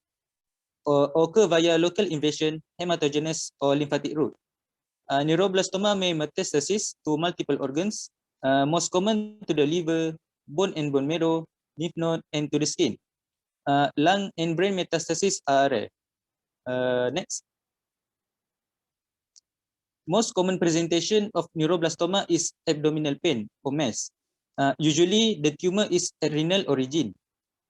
or occur via local invasion, hematogenous, or lymphatic route. Neuroblastoma may metastasis to multiple organs, most common to the liver, bone and bone marrow, lymph node, and to the skin. Lung and brain metastasis are rare. Next. Most common presentation of neuroblastoma is abdominal pain or mass. Usually, the tumor is at renal origin.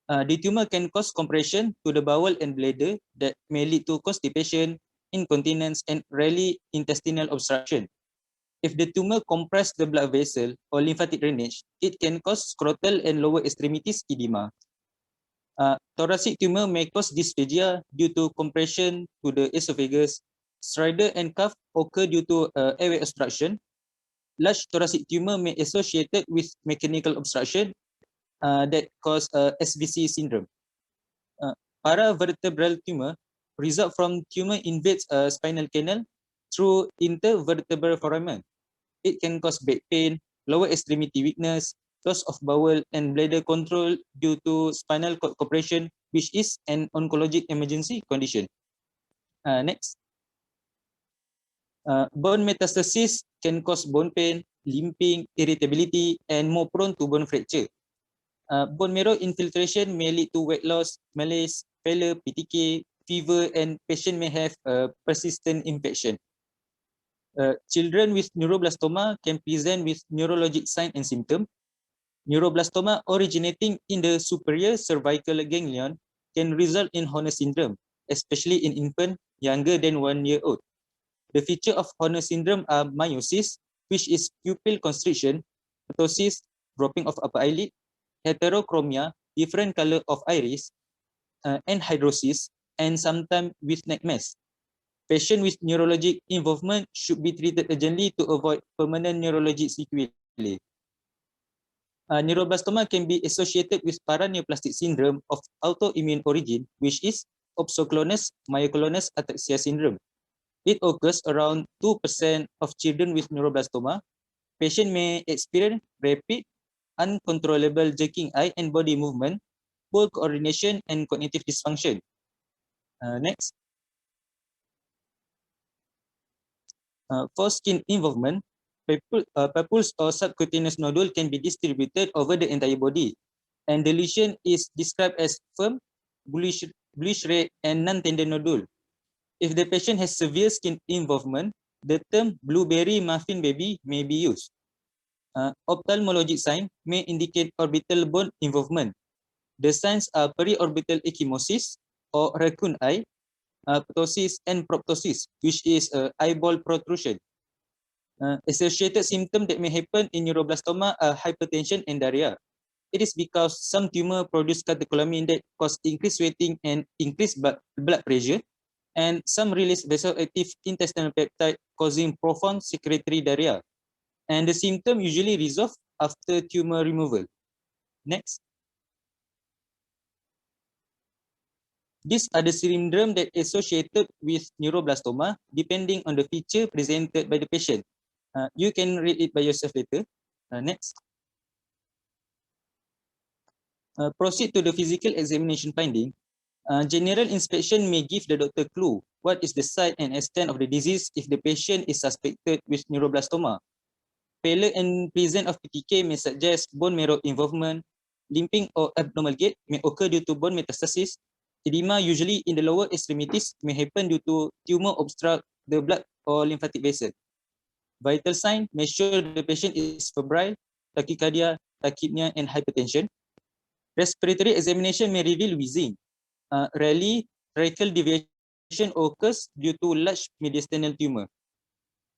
The tumor can cause compression to the bowel and bladder that may lead to constipation, incontinence, and rarely intestinal obstruction. If the tumor compresses the blood vessel or lymphatic drainage, it can cause scrotal and lower extremities edema. Thoracic tumor may cause dysphagia due to compression to the esophagus. Stridor and cough occur due to airway obstruction. Large thoracic tumor may be associated with mechanical obstruction that cause SVC syndrome. Paravertebral tumor result from tumor invades spinal canal through intervertebral foramen. It can cause back pain, lower extremity weakness, loss of bowel and bladder control due to spinal cord compression, which is an oncologic emergency condition. Next. Bone metastasis can cause bone pain, limping, irritability, and more prone to bone fracture. Bone marrow infiltration may lead to weight loss, malaise, failure, PTK, fever, and patient may have persistent infection. Children with neuroblastoma can present with neurologic sign and symptom. Neuroblastoma originating in the superior cervical ganglion can result in Horner syndrome, especially in infants younger than 1 year old. The feature of Horner syndrome are meiosis, which is pupil constriction, ptosis, dropping of upper eyelid, heterochromia, different color of iris, and hydrosis, and sometimes with neck mass. Patient with neurologic involvement should be treated urgently to avoid permanent neurologic sequelae. Neuroblastoma can be associated with paraneoplastic syndrome of autoimmune origin, which is opsoclonus myoclonus ataxia syndrome. It occurs around 2% of children with neuroblastoma. Patient may experience rapid, uncontrollable jerking eye and body movement, poor coordination, and cognitive dysfunction. Next. For skin involvement, papules or subcutaneous nodule can be distributed over the entire body, and the lesion is described as firm, bluish red, and non-tender nodule. If the patient has severe skin involvement, the term blueberry muffin baby may be used. Ophthalmologic sign may indicate orbital bone involvement. The signs are periorbital ecchymosis or raccoon eye, ptosis, and proptosis, which is eyeball protrusion. Associated symptoms that may happen in neuroblastoma are hypertension and diarrhea. It is because some tumor produce catecholamine that cause increased sweating and increased blood pressure, and some release vasoactive intestinal peptide causing profound secretory diarrhea. And the symptom usually resolve after tumor removal. Next. These are the syndrome that associated with neuroblastoma depending on the feature presented by the patient. You can read it by yourself later. Next. Proceed to the physical examination finding. General inspection may give the doctor clue what is the site and extent of the disease if the patient is suspected with neuroblastoma. Failure and presence of PTK may suggest bone marrow involvement. Limping or abnormal gait may occur due to bone metastasis. Edema, usually in the lower extremities, may happen due to tumor obstruct the blood or lymphatic vessel. Vital sign may show the patient is febrile, tachycardia, tachypnea, and hypertension. Respiratory examination may reveal wheezing. Rarely, tracheal deviation occurs due to large mediastinal tumor.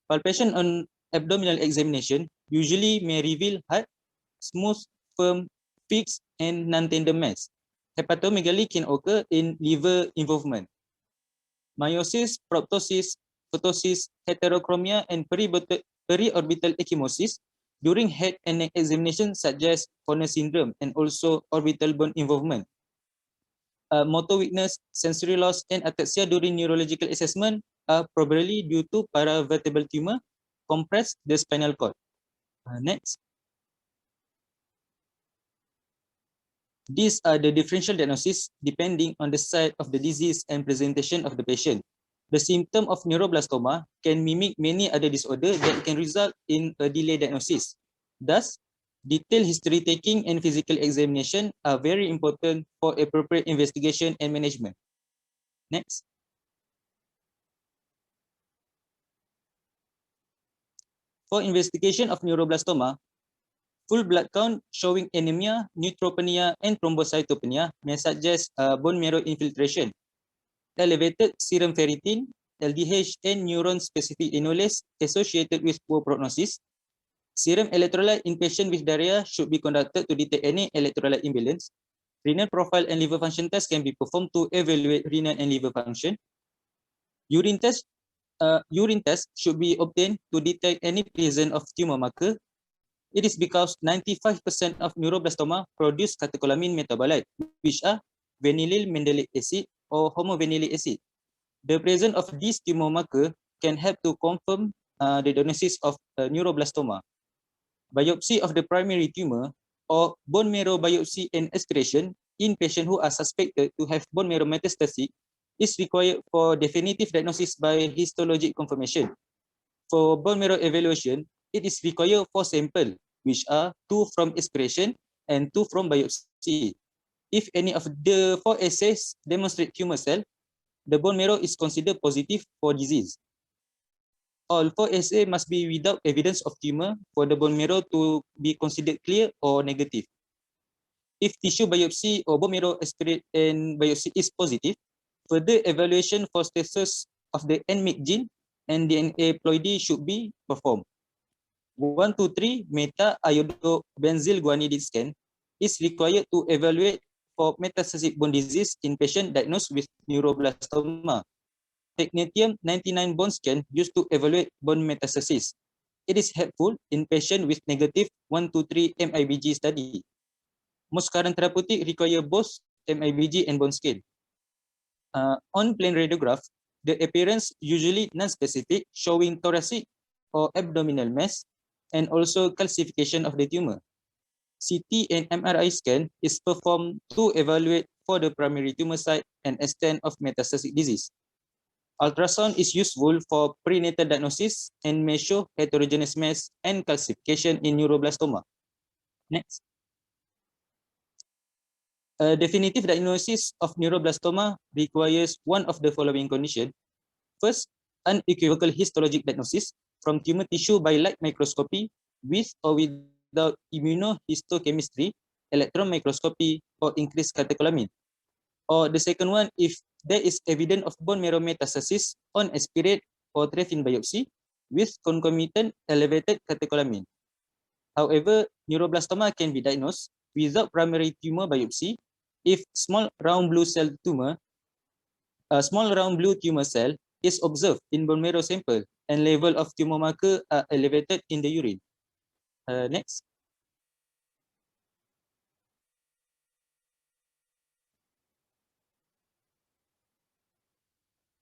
Palpation on abdominal examination usually may reveal hard, smooth, firm, fixed, and non-tender mass. Hepatomegaly can occur in liver involvement. Meiosis, proptosis, ptosis, heterochromia, and periorbital ecchymosis during head and neck examination suggest Horner syndrome and also orbital bone involvement. Motor weakness, sensory loss, and ataxia during neurological assessment are probably due to paravertebral tumor compress the spinal cord. Next. These are the differential diagnosis depending on the site of the disease and presentation of the patient. The symptom of neuroblastoma can mimic many other disorders that can result in a delayed diagnosis. Thus, detailed history taking and physical examination are very important for appropriate investigation and management. Next. For investigation of neuroblastoma, full blood count showing anemia, neutropenia, and thrombocytopenia may suggest bone marrow infiltration. Elevated serum ferritin, LDH, and neuron-specific enolase associated with poor prognosis. Serum electrolyte in patient with diarrhea should be conducted to detect any electrolyte imbalance. Renal profile and liver function tests can be performed to evaluate renal and liver function. Urine test should be obtained to detect any presence of tumor marker. It is because 95% of neuroblastoma produce catecholamine metabolite, which are vanillyl mandelic acid or homovanillic acid. The presence of this tumor marker can help to confirm the diagnosis of neuroblastoma. Biopsy of the primary tumor or bone marrow biopsy and aspiration in patients who are suspected to have bone marrow metastasis is required for definitive diagnosis by histologic confirmation. For bone marrow evaluation, it is required 4 samples, which are 2 from aspiration and 2 from biopsy. If any of the 4 assays demonstrate tumor cell, the bone marrow is considered positive for disease. All 4 assays must be without evidence of tumor for the bone marrow to be considered clear or negative. If tissue biopsy or bone marrow aspirate and biopsy is positive, further evaluation for status of the NMYC gene and DNA ploidy should be performed. 123 meta-iodobenzyl guanidine scan is required to evaluate for metastatic bone disease in patient diagnosed with neuroblastoma. Technetium-99 bone scan used to evaluate bone metastasis. It is helpful in patient with negative 123 MIBG study. Most current therapeutic require both MIBG and bone scan. On plain radiograph, the appearance usually non-specific, showing thoracic or abdominal mass, and also calcification of the tumor. CT and MRI scan is performed to evaluate for the primary tumor site and extent of metastatic disease. Ultrasound is useful for prenatal diagnosis and may show heterogeneous mass and calcification in neuroblastoma. Next. A definitive diagnosis of neuroblastoma requires one of the following conditions. First, unequivocal histologic diagnosis from tumor tissue by light microscopy with or without immunohistochemistry, electron microscopy, or increased catecholamine. Or the second one, if there is evidence of bone marrow metastasis on aspirate or trephine biopsy with concomitant elevated catecholamine. However, neuroblastoma can be diagnosed without primary tumor biopsy if small round blue tumor cell is observed in bone marrow sample and level of tumor marker are elevated in the urine. Next.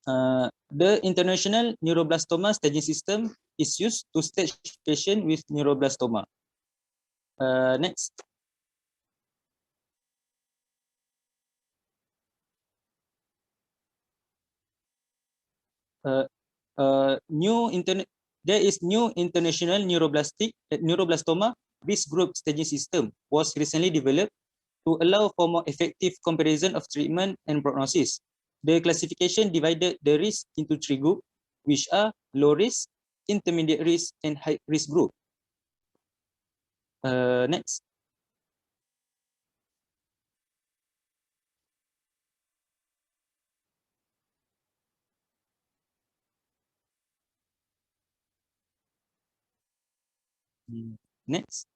The International Neuroblastoma Staging System is used to stage patients with neuroblastoma. Next. New there is new international neuroblastoma risk group staging system was recently developed to allow for more effective comparison of treatment and prognosis. The classification divided the risk into 3 groups, which are low risk, intermediate risk, and high risk group. Next. Next.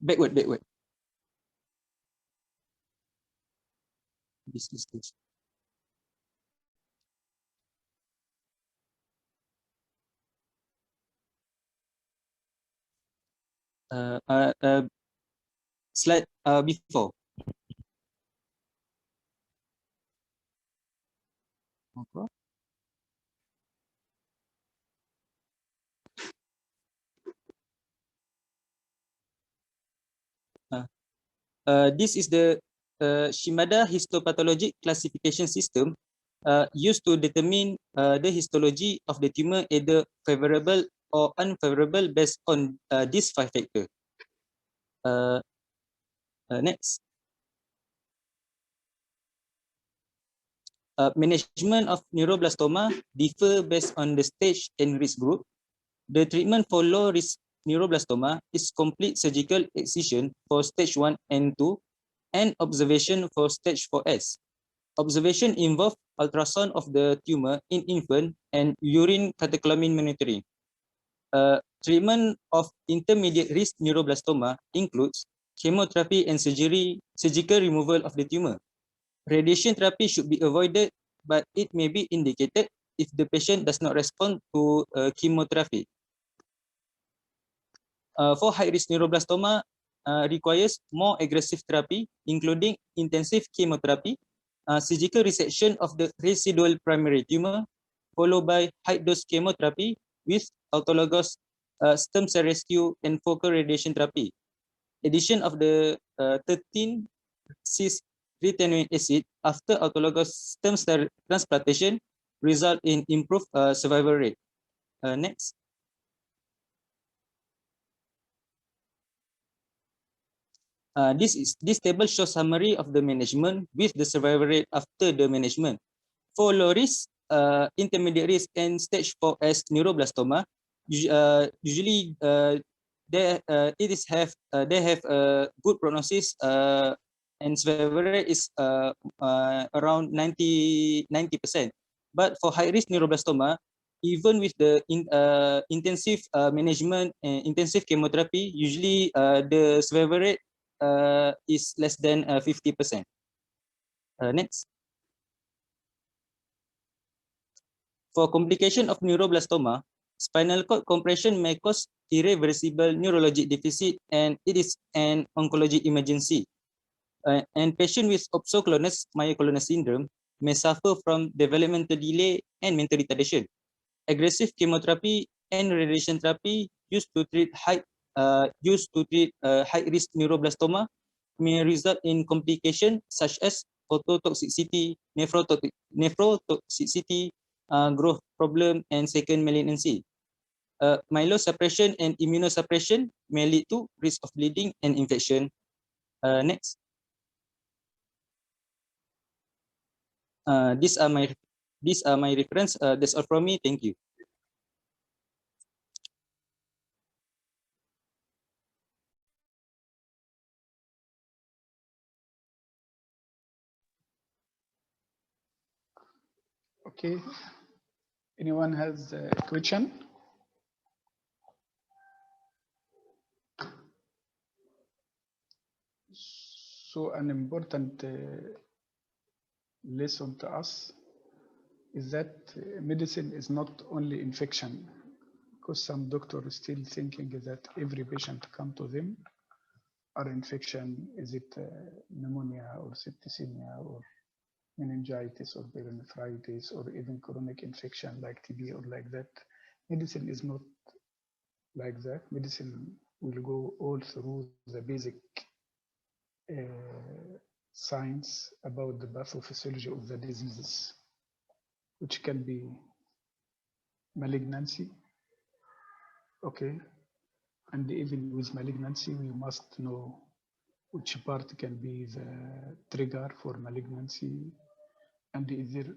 Backward. This is this. Slide before. Okay. This is the Shimada histopathologic classification system used to determine the histology of the tumor, either favorable or unfavorable based on these 5 factors. Next. Management of neuroblastoma differ based on the stage and risk group. The treatment for low risk neuroblastoma is complete surgical excision for stage 1 and 2 and observation for stage 4S. Observation involve ultrasound of the tumor in infant and urine catecholamine monitoring. Treatment of intermediate risk neuroblastoma includes chemotherapy and surgical removal of the tumor. Radiation therapy should be avoided, but it may be indicated if the patient does not respond to chemotherapy. For high-risk neuroblastoma, requires more aggressive therapy, including intensive chemotherapy, surgical resection of the residual primary tumor, followed by high-dose chemotherapy with autologous stem cell rescue and focal radiation therapy. Addition of the 13-cis-rethanoic acid after autologous stem cell transplantation result in improved survival rate. Next. This table shows summary of the management with the survival rate after the management. For low risk, intermediate risk, and stage 4S neuroblastoma, usually they have a good prognosis and survival rate is around 90%. But for high risk neuroblastoma, even with the intensive management and intensive chemotherapy, usually the survival rate is less than 50%. Next. For complication of neuroblastoma, spinal cord compression may cause irreversible neurologic deficit, and it is an oncology emergency. And patients with opsoclonus myoclonus syndrome may suffer from developmental delay and mental retardation. Aggressive chemotherapy and radiation therapy used to treat high-risk neuroblastoma may result in complications such as phototoxicity, nephrotoxicity, growth problem, and second malignancy. Myelosuppression and immunosuppression may lead to risk of bleeding and infection. Next. These are my reference. That's all from me. Thank you.
Okay. Anyone has a question? So an important lesson to us is that medicine is not only infection, because some doctors still thinking that every patient come to them are infection, is it pneumonia or septicemia or meningitis or peritonitis or even chronic infection like TB or like that. Medicine is not like that. Medicine will go all through the basic science about the pathophysiology of the diseases, which can be malignancy, okay? And even with malignancy, we must know which part can be the trigger for malignancy, and either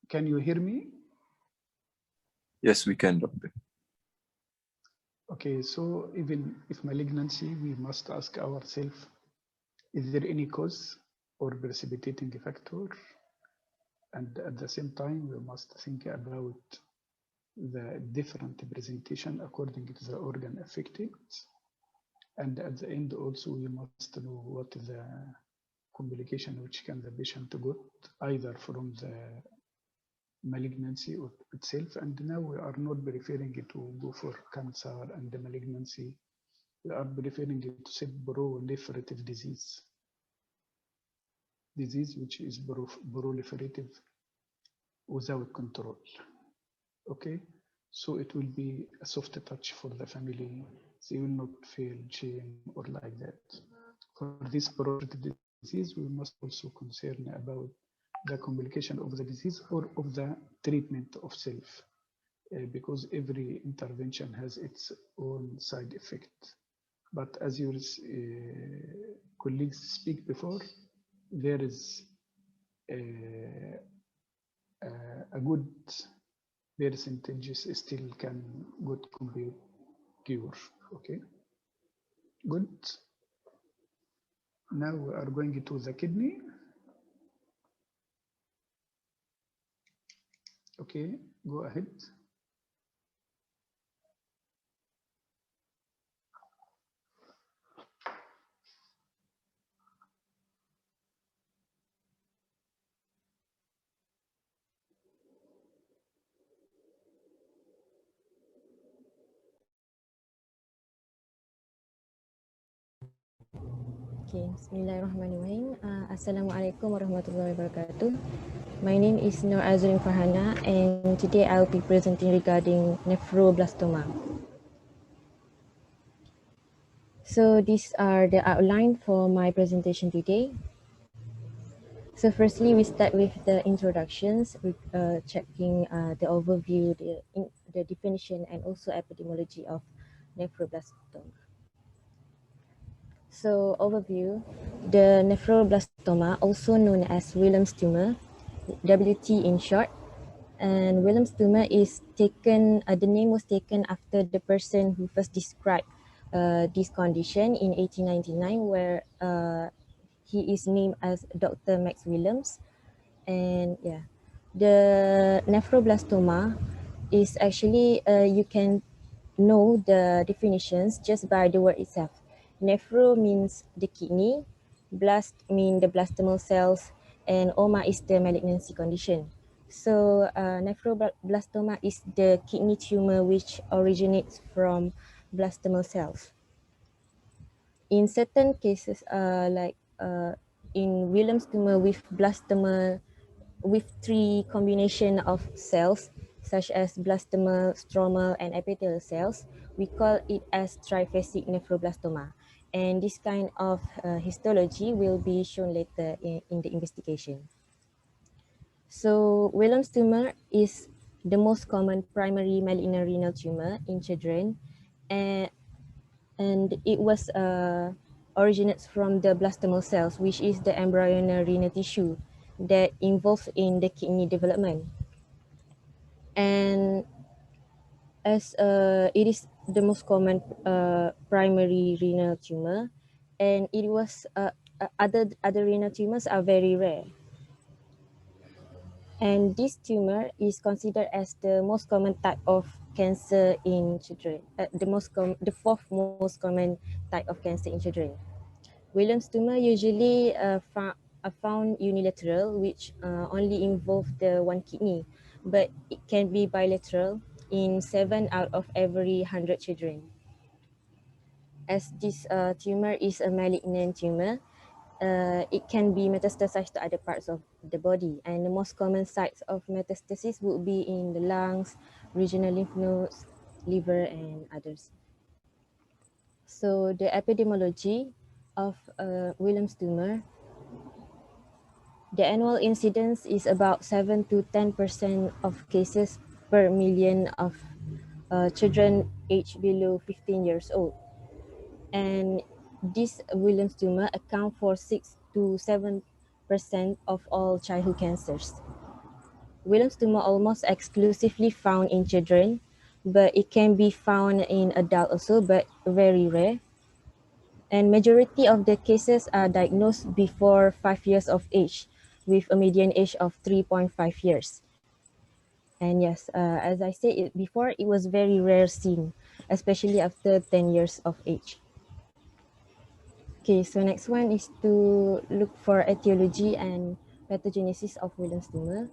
can you hear me?
Yes, we can, Doctor.
Okay, so even if malignancy, we must ask ourselves, is there any cause or precipitating factor? And at the same time, we must think about the different presentation according to the organ affected. And at the end also, we must know what is the complication which can the patient got either from the malignancy itself. And now we are not preferring to go for cancer and the malignancy. We are preferring to say proliferative disease which is proliferative without control. Okay, so it will be a soft touch for the family. They will not feel shame or like that. For this proliferative disease, we must also concern about the complication of the disease or of the treatment of self, because every intervention has its own side effect. But as your colleagues speak before, there is a good percentages still can good cure. Okay, good. Now we are going to the kidney. Okay, go ahead.
Okay, Bismillahirrahmanirrahim. Assalamualaikum warahmatullahi wabarakatuh. My name is Nur Azrin Farhana, and today I'll be presenting regarding neuroblastoma. So these are the outline for my presentation today. So firstly, we start with the introductions, checking the overview, the definition, and also epidemiology of neuroblastoma. So overview, the neuroblastoma, also known as Willem's tumor, WT in short, and Willem's tumor is taken, the name was taken after the person who first described this condition in 1899, where he is named as Dr. Max Willems. And yeah, the neuroblastoma is actually, you can know the definitions just by the word itself. Nephro means the kidney, blast mean the blastomal cells, and oma is the malignancy condition. So neuroblastoma is the kidney tumor which originates from blastomal cells. In certain cases, in Willem's tumor with blastoma with 3 combination of cells, such as blastomal, stromal, and epithelial cells, we call it as triphasic nephroblastoma. And this kind of histology will be shown later in the investigation. So Willem's tumor is the most common primary malignant renal tumor in children, and it was originates from the blastomal cells, which is the embryonal renal tissue that involves in the kidney development. And as it is the most common primary renal tumor, and it was other renal tumors are very rare. And this tumor is considered as the most common type of cancer in children, the 4th most common type of cancer in children. Willem's tumor usually are found unilateral, which only involve the one kidney, but it can be bilateral in 7 out of every 100 children. As this tumor is a malignant tumor, it can be metastasized to other parts of the body, and the most common sites of metastasis would be in the lungs, regional lymph nodes, liver, and others. So the epidemiology of Williams tumor, the annual incidence is about 7 to 10% of cases per million of children aged below 15 years old. And this Williams tumor account for 6 to 7% of all childhood cancers. Williams tumor almost exclusively found in children, but it can be found in adult also, but very rare. And majority of the cases are diagnosed before 5 years of age, with a median age of 3.5 years. And yes, as I said before, it was very rare seen, especially after 10 years of age. Okay, so next one is to look for etiology and pathogenesis of Williams tumor.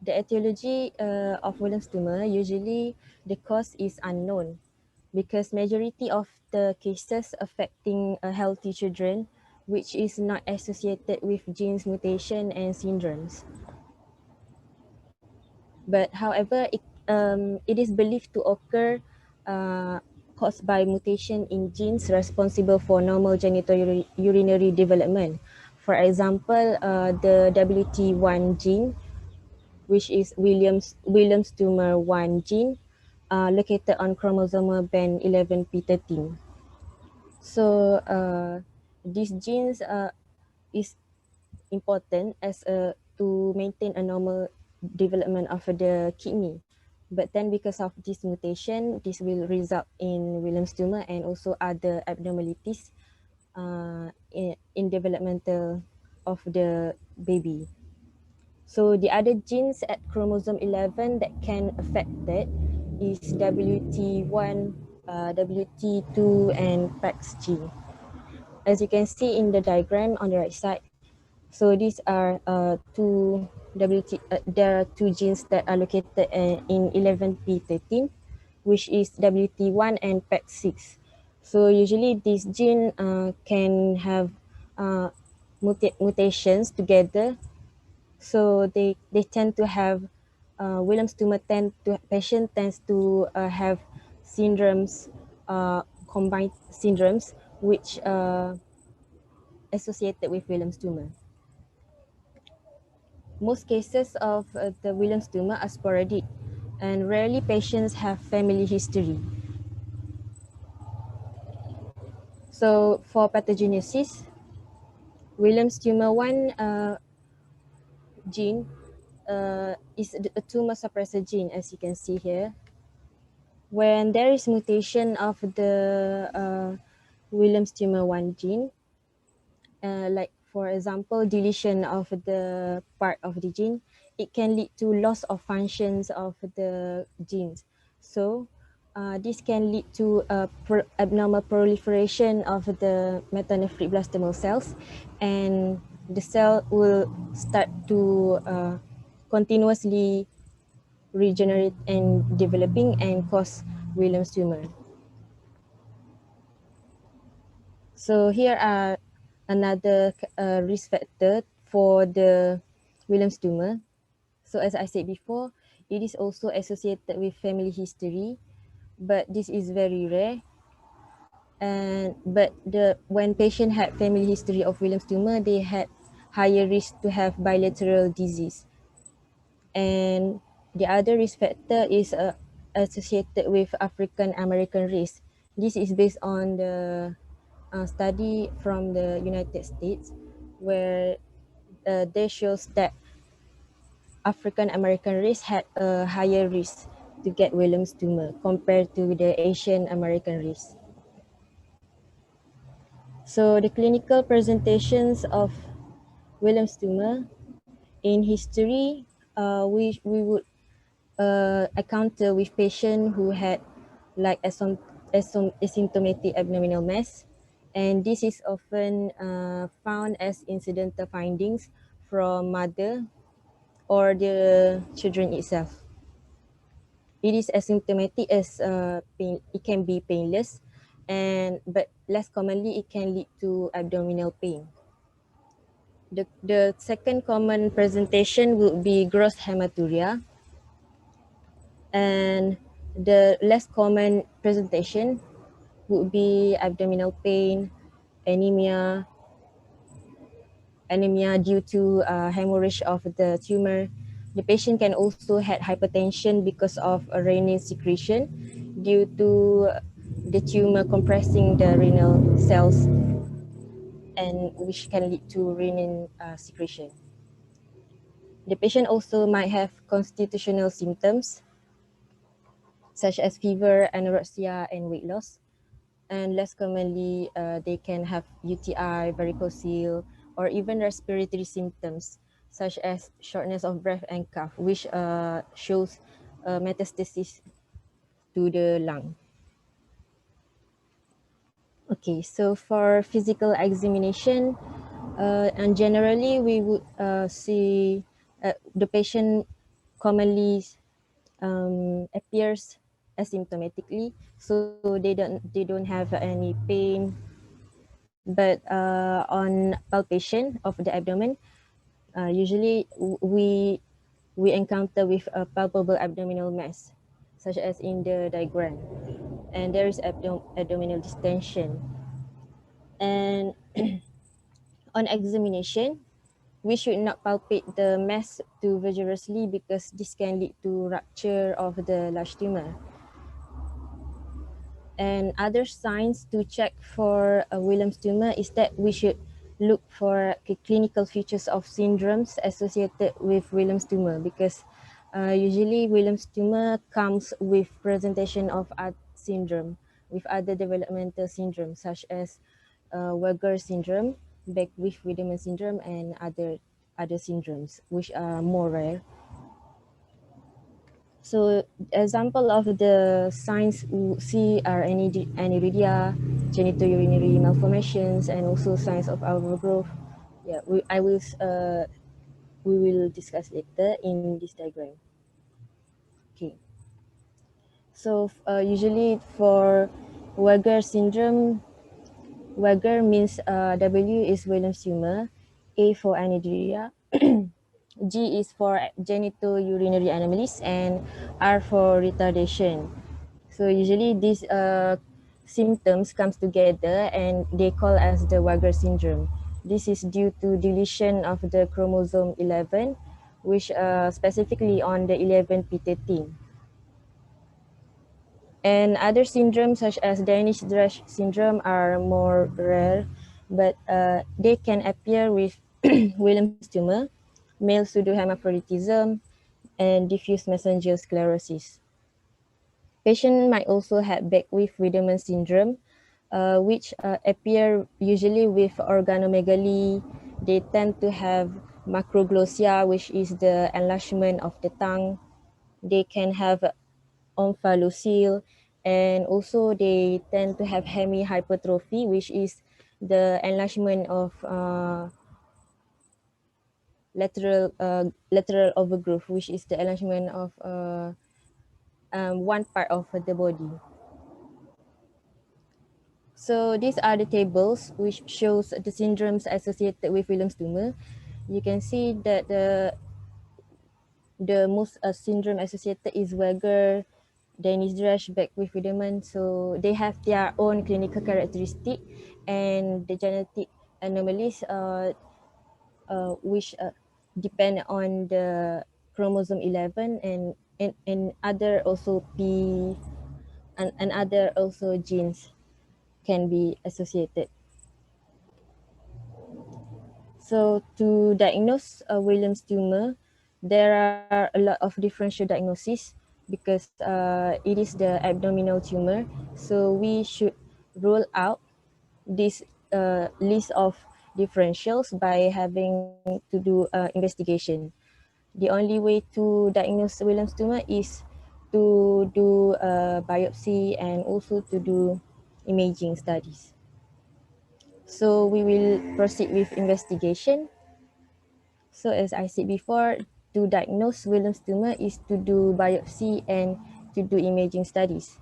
The etiology of Williams tumor, usually the cause is unknown because majority of the cases affecting healthy children, which is not associated with genes mutation and syndromes. But however, it is believed to occur caused by mutation in genes responsible for normal genitourinary development. For example, the WT1 gene, which is Williams tumor 1 gene, located on chromosomal band 11p13. So these genes is important as to maintain a normal development of the kidney. But then because of this mutation, this will result in Williams tumor and also other abnormalities in developmental of the baby. So the other genes at chromosome 11 that can affect that is WT1, WT2, and PAX gene. As you can see in the diagram on the right side, so these are there are two genes that are located in 11p13, which is WT1 and PAX6. So usually this gene can have mutations together. So they tend to have Williams tumor patient tends to have syndromes, combined syndromes, which associated with Williams tumor. Most cases of the Williams tumor are sporadic, and rarely patients have family history. So for pathogenesis, Williams tumor 1 gene is a tumor suppressor gene, as you can see here. When there is mutation of the Williams tumor 1 gene, like for example, deletion of the part of the gene, it can lead to loss of functions of the genes. So this can lead to abnormal proliferation of the metanephric blastomal cells, and the cell will start to continuously regenerate and developing and cause Williams tumor. So here are another risk factor for the Williams tumor. So as I said before, it is also associated with family history, but this is very rare. But when patient had family history of Williams tumor, they had higher risk to have bilateral disease. And the other risk factor is associated with African American race. This is based on the study from the United States, where they shows that African American race had a higher risk to get Williams tumor compared to the Asian American race. So the clinical presentations of Williams tumor in history, we would encounter with patient who had like asymptomatic abdominal mass, and this is often found as incidental findings from mother or the children itself. It is asymptomatic as it can be painless, but less commonly, it can lead to abdominal pain. The second common presentation would be gross hematuria. And the less common presentation would be abdominal pain, anemia due to hemorrhage of the tumor. The patient can also have hypertension because of a renin secretion due to the tumor compressing the renal cells, and which can lead to renin secretion. The patient also might have constitutional symptoms such as fever, anorexia, and weight loss. And less commonly, they can have UTI, varicocele, or even respiratory symptoms such as shortness of breath and cough, which shows metastasis to the lung. Okay, so for physical examination, and generally we would see the patient commonly appears asymptomatically, so they don't have any pain. But on palpation of the abdomen, usually we encounter with a palpable abdominal mass, such as in the diagram, and there is abdominal distension. And on examination, we should not palpate the mass too vigorously because this can lead to rupture of the large tumor. And other signs to check for a Williams tumor is that we should look for clinical features of syndromes associated with Williams tumor, because usually Williams tumor comes with presentation of syndrome, with other developmental syndromes such as Weger syndrome, Beckwith-Wiedemann syndrome, and other syndromes which are more rare. So example of the signs we see are aniridia, genitourinary malformations, and also signs of arbor growth. Yeah, we will discuss later in this diagram. Okay. So usually for Weger syndrome, Weger means W is Williams tumor, A for aniridia, G is for genitourinary anomalies, and R for retardation. So usually these symptoms comes together and they call as the Weger syndrome. This is due to deletion of the chromosome 11, which specifically on the 11p13. And other syndromes such as Danish-Dresch syndrome are more rare, but they can appear with Williams tumor, male pseudohermaphroditism, and diffuse mesangial sclerosis. Patient might also have Beckwith-Wiedemann syndrome, which appear usually with organomegaly. They tend to have macroglossia, which is the enlargement of the tongue. They can have omphalocele, and also they tend to have hemihypertrophy, which is the enlargement of lateral overgrowth, which is the enlargement of one part of the body. So these are the tables which shows the syndromes associated with Williams tumor. You can see that the most syndrome associated is Weger, Danish-Dresch, Beckwith-Wiedemann. So they have their own clinical characteristic, and the genetic anomalies which depend on the chromosome 11 and other also and other also genes can be associated. So to diagnose a Williams tumor, there are a lot of differential diagnoses because it is the abdominal tumor. So we should rule out this list of differentials by having to do investigation. The only way to diagnose Williams tumor is to do a biopsy and also to do imaging studies. So we will proceed with investigation. So as I said before, to diagnose Williams tumor is to do biopsy and to do imaging studies.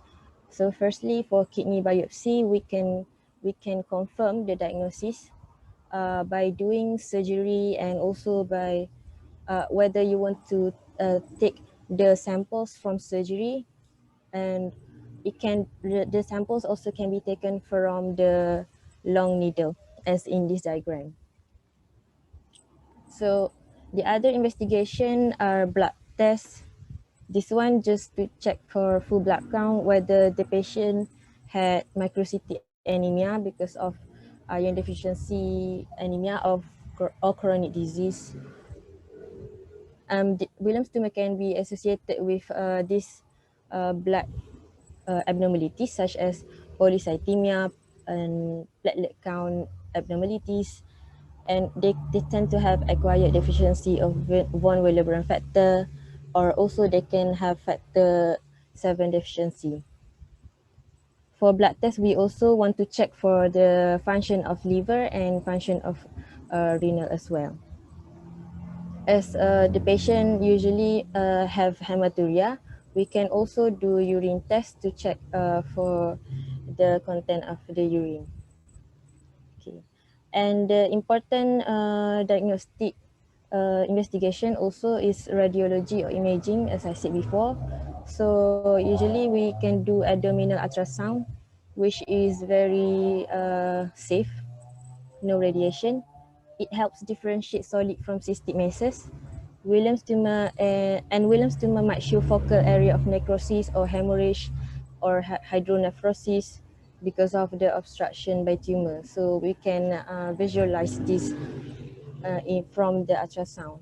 So firstly, for kidney biopsy, we can we can confirm the diagnosis by doing surgery, and also by whether you want to take the samples from surgery, and the samples also can be taken from the long needle, as in this diagram. So the other investigation are blood tests. This one just to check for full blood count, whether the patient had microcytic anemia because of iron deficiency anemia or chronic disease. Williams tumor can be associated with this blood abnormalities such as polycythemia and platelet count abnormalities, and they tend to have acquired deficiency of von Willebrand factor, or also they can have factor 7 deficiency. For blood tests, we also want to check for the function of liver and function of renal as well. As the patient usually have hematuria, we can also do urine test to check for the content of the urine. Okay. And the important diagnostic investigation also is radiology or imaging, as I said before. So usually we can do abdominal ultrasound, which is very safe, no radiation. It helps differentiate solid from cystic masses. Williams tumor might show focal area of necrosis or hemorrhage or hydronephrosis because of the obstruction by tumor. So we can visualize this from the ultrasound.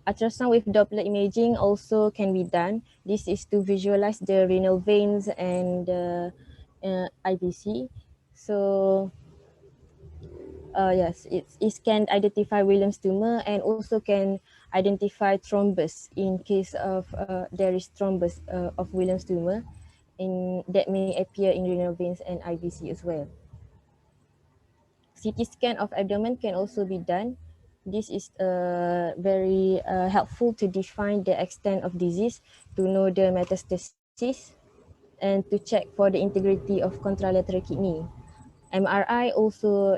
Ultrasound with Doppler imaging also can be done. This is to visualize the renal veins and the IVC. So yes, it can identify Williams tumor, and also can identify thrombus in case of there is thrombus of Williams tumor that may appear in renal veins and IVC as well. CT scan of abdomen can also be done. This is very helpful to define the extent of disease, to know the metastasis, and to check for the integrity of contralateral kidney. MRI also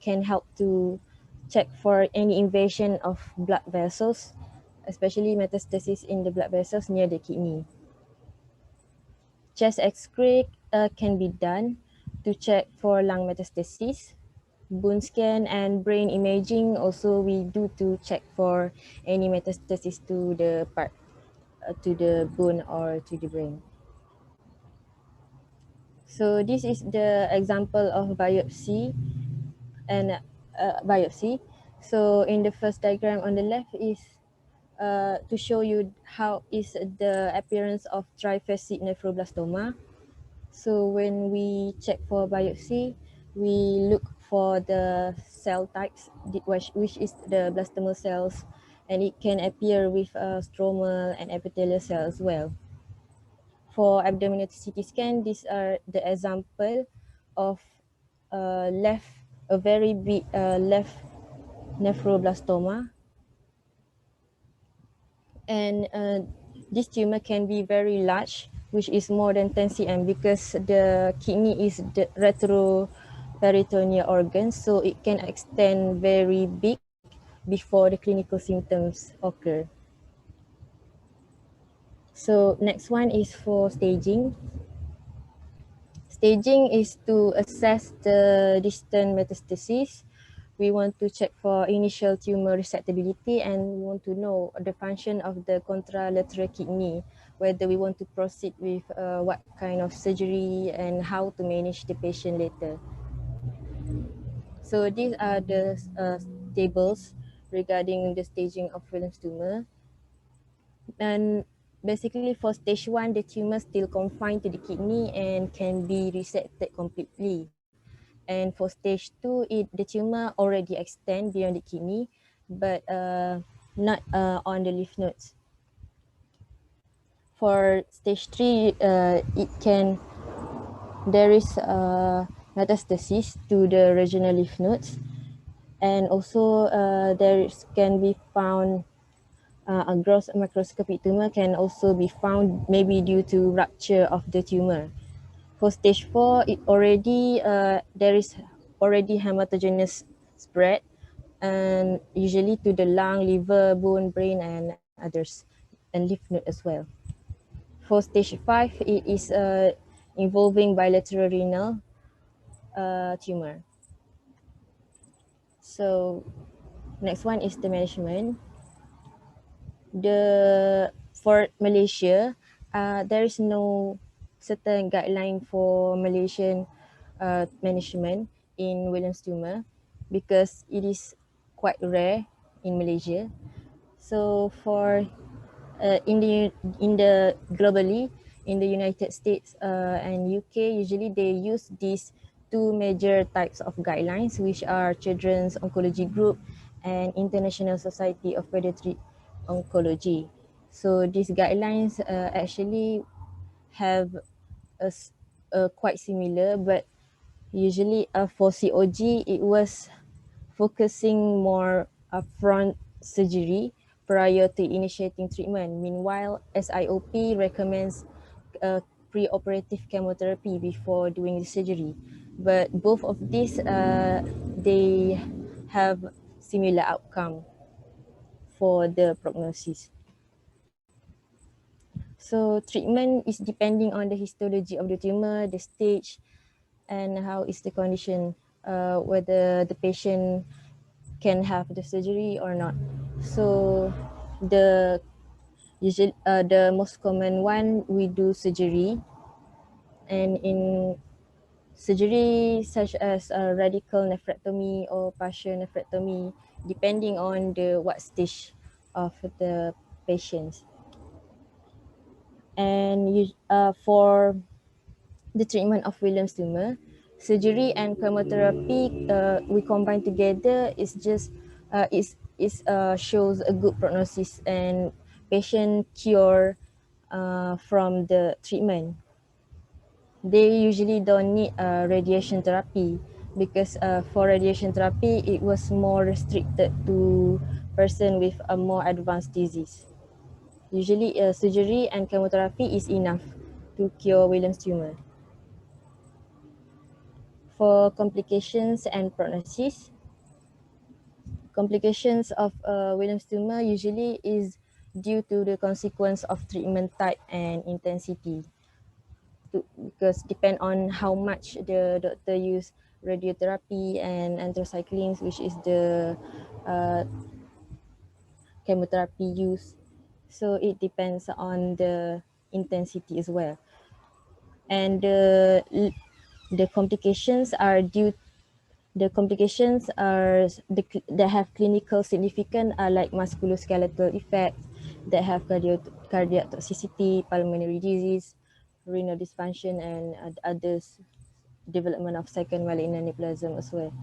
can help to check for any invasion of blood vessels, especially metastasis in the blood vessels near the kidney. Chest X-ray can be done to check for lung metastasis. Bone scan and brain imaging also we do to check for any metastasis to the part, to the bone or to the brain. So this is the example of biopsy and biopsy. So in the first diagram on the left is to show you how is the appearance of trifacet nephroblastoma. So when we check for biopsy, we look for the cell types, which is the blastomal cells, and it can appear with stromal and epithelial cells as well. For abdominal CT scan, these are the example of a very big left nephroblastoma, and this tumor can be very large, which is more than 10 cm, because the kidney is the retroperitoneal organ, so it can extend very big before the clinical symptoms occur. So next one is for staging. Staging is to assess the distant metastasis. We want to check for initial tumor resectability, and we want to know the function of the contralateral kidney, whether we want to proceed with what kind of surgery and how to manage the patient later. So these are the tables regarding the staging of Williams tumor. And basically for stage 1, the tumor still confined to the kidney and can be resected completely. And for stage 2, the tumor already extend beyond the kidney, but not on the lymph nodes. For stage 3, there is metastasis to the regional lymph nodes, and also can be found a gross microscopic tumor can also be found, maybe due to rupture of the tumor. For stage 4, it already there is already hematogenous spread, and usually to the lung, liver, bone, brain, and others, and lymph node as well. For stage 5, it is involving bilateral renal tumor. So next one is the management. For Malaysia, there is no certain guideline for Malaysian management in Williams tumor because it is quite rare in Malaysia. So for in the globally in the United States and UK, usually they use these two major types of guidelines, which are Children's Oncology Group and International Society of Pediatric Oncology. So these guidelines actually have quite similar, but usually for COG it was focusing more upfront surgery prior to initiating treatment. Meanwhile, SIOP recommends pre-operative chemotherapy before doing the surgery. But both of these, they have similar outcome for the prognosis. So treatment is depending on the histology of the tumor, the stage, and how is the condition, whether the patient can have the surgery or not. So the most common one, we do surgery, and in surgery such as radical nephrectomy or partial nephrectomy, depending on the what stage of the patients. And for the treatment of Williams tumor, surgery and chemotherapy we combine together is just shows a good prognosis and patient cure from the treatment. They usually don't need radiation therapy because for radiation therapy it was more restricted to person with a more advanced disease. Usually surgery and chemotherapy is enough to cure Williams tumor. For complications and prognosis, complications of Williams tumor usually is due to the consequence of treatment type and intensity, because depend on how much the doctor use radiotherapy and anthracyclines, which is the chemotherapy use. So it depends on the intensity as well. And the complications are that have clinical significance are like musculoskeletal effects that have cardiac toxicity, pulmonary disease, renal dysfunction, and others, development of second malignant neoplasm as well.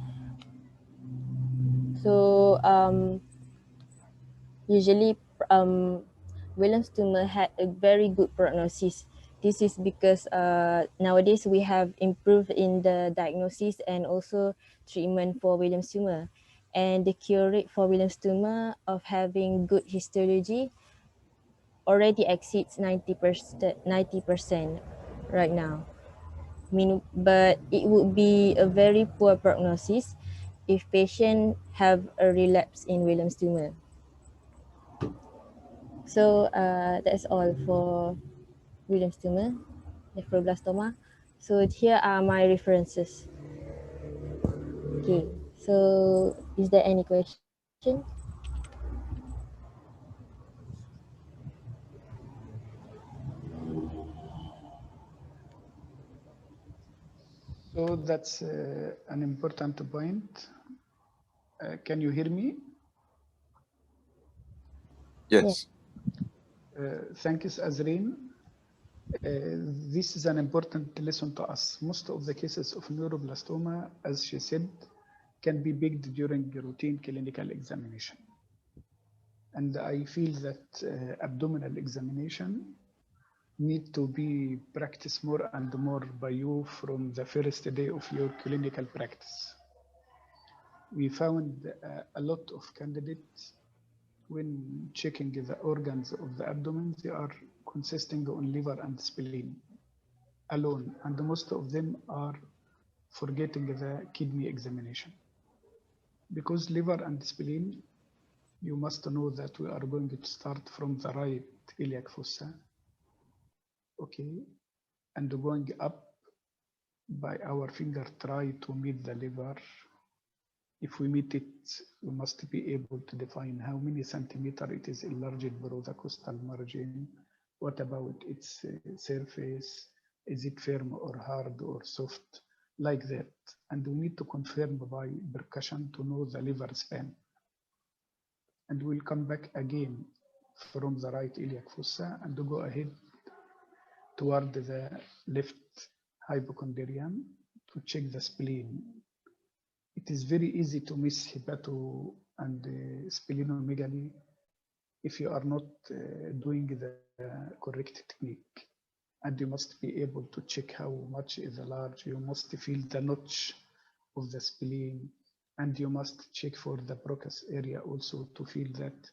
So usually Williams tumor had a very good prognosis. This is because nowadays we have improved in the diagnosis and also treatment for Williams tumor. And the cure rate for Williams tumor of having good histology already exceeds 90% right now. But it would be a very poor prognosis if patient have a relapse in Williams tumor. So that's all for Williams tumor, neuroblastoma. So here are my references. Okay, so is there any question?
So that's an important point. Can you hear me?
Yes.
Thank you, Azreen. This is an important lesson to us. Most of the cases of neuroblastoma, as she said, can be picked during routine clinical examination. And I feel that abdominal examination need to be practiced more and more by you from the first day of your clinical practice. We found a lot of candidates when checking the organs of the abdomen, they are consisting on liver and spleen. alone, and most of them are forgetting the kidney examination. Because liver and spleen, you must know that we are going to start from the right iliac fossa, okay, and going up by our finger, try to meet the liver. If we meet it, we must be able to define how many centimeter it is enlarged below the costal margin. What about its surface? Is it firm or hard or soft? Like that. And we need to confirm by percussion to know the liver span. And we'll come back again from the right iliac fossa and go ahead toward the left hypochondrium to check the spleen. It is very easy to miss hepato and splenomegaly if you are not doing the correct technique. And you must be able to check how much is large. You must feel the notch of the spleen, and you must check for the Broca's area also to feel that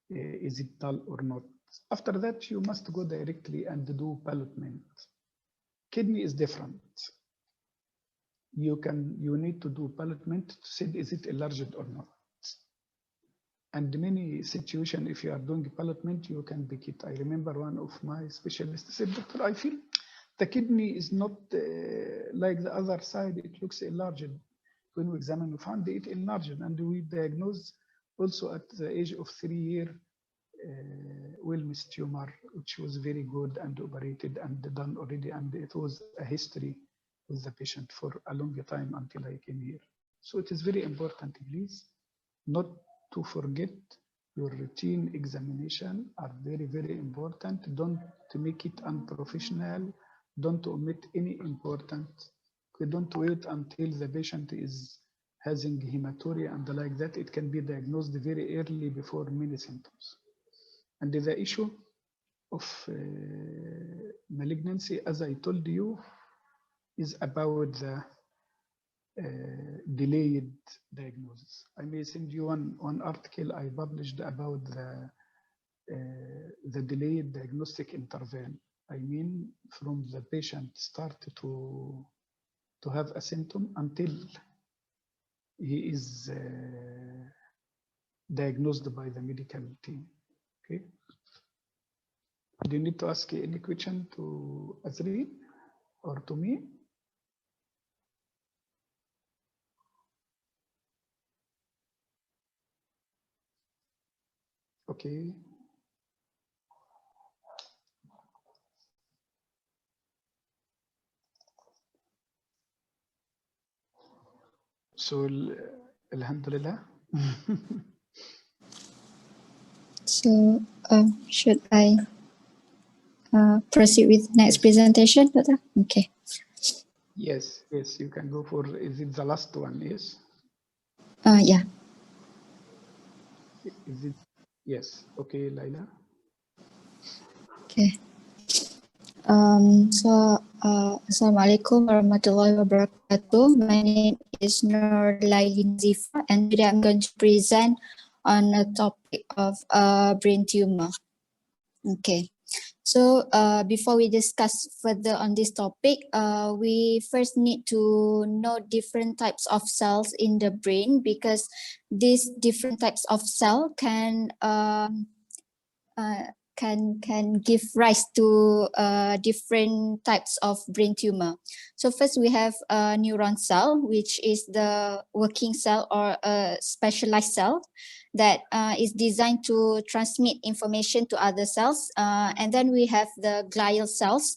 is it dull or not. After that, you must go directly and do ballotment. Kidney is different. You need to do ballotment to see is it enlarged or not. And many situations, if you are doing ballotment, you can pick it. I remember one of my specialists said, "Doctor, I feel the kidney is not like the other side. It looks enlarged." When we examine, we found it enlarged, and we diagnosed also at the age of 3 years Wilms tumor, which was very good and operated and done already, and it was a history with the patient for a long time until I came here. So it is very important, please, not to forget your routine examination are very, very important. Don't make it unprofessional. Don't omit any important. Don't wait until the patient is having hematuria and like that. It can be diagnosed very early before many symptoms. And the issue of malignancy, as I told you, is about the delayed diagnosis. I may send you one article I published about the delayed diagnostic interval. I mean, from the patient start to have a symptom until he is diagnosed by the medical team. Okay. Do you need to ask any question to Azri or to me? Okay. So, Alhamdulillah.
So, should I proceed with next presentation, Doctor? Okay.
Yes, you can go for, is it the last one? Yes.
Yeah.
Is it? Yes. Okay, Laila.
Okay. Assalamualaikum warahmatullahi wabarakatuh. My name is Nur Laili Nazifa, and today I'm going to present on a topic of brain tumor. Okay. So before we discuss further on this topic, we first need to know different types of cells in the brain, because these different types of cell can give rise to different types of brain tumor. So first we have a neuron cell, which is the working cell or a specialized cell that is designed to transmit information to other cells. And then we have the glial cells,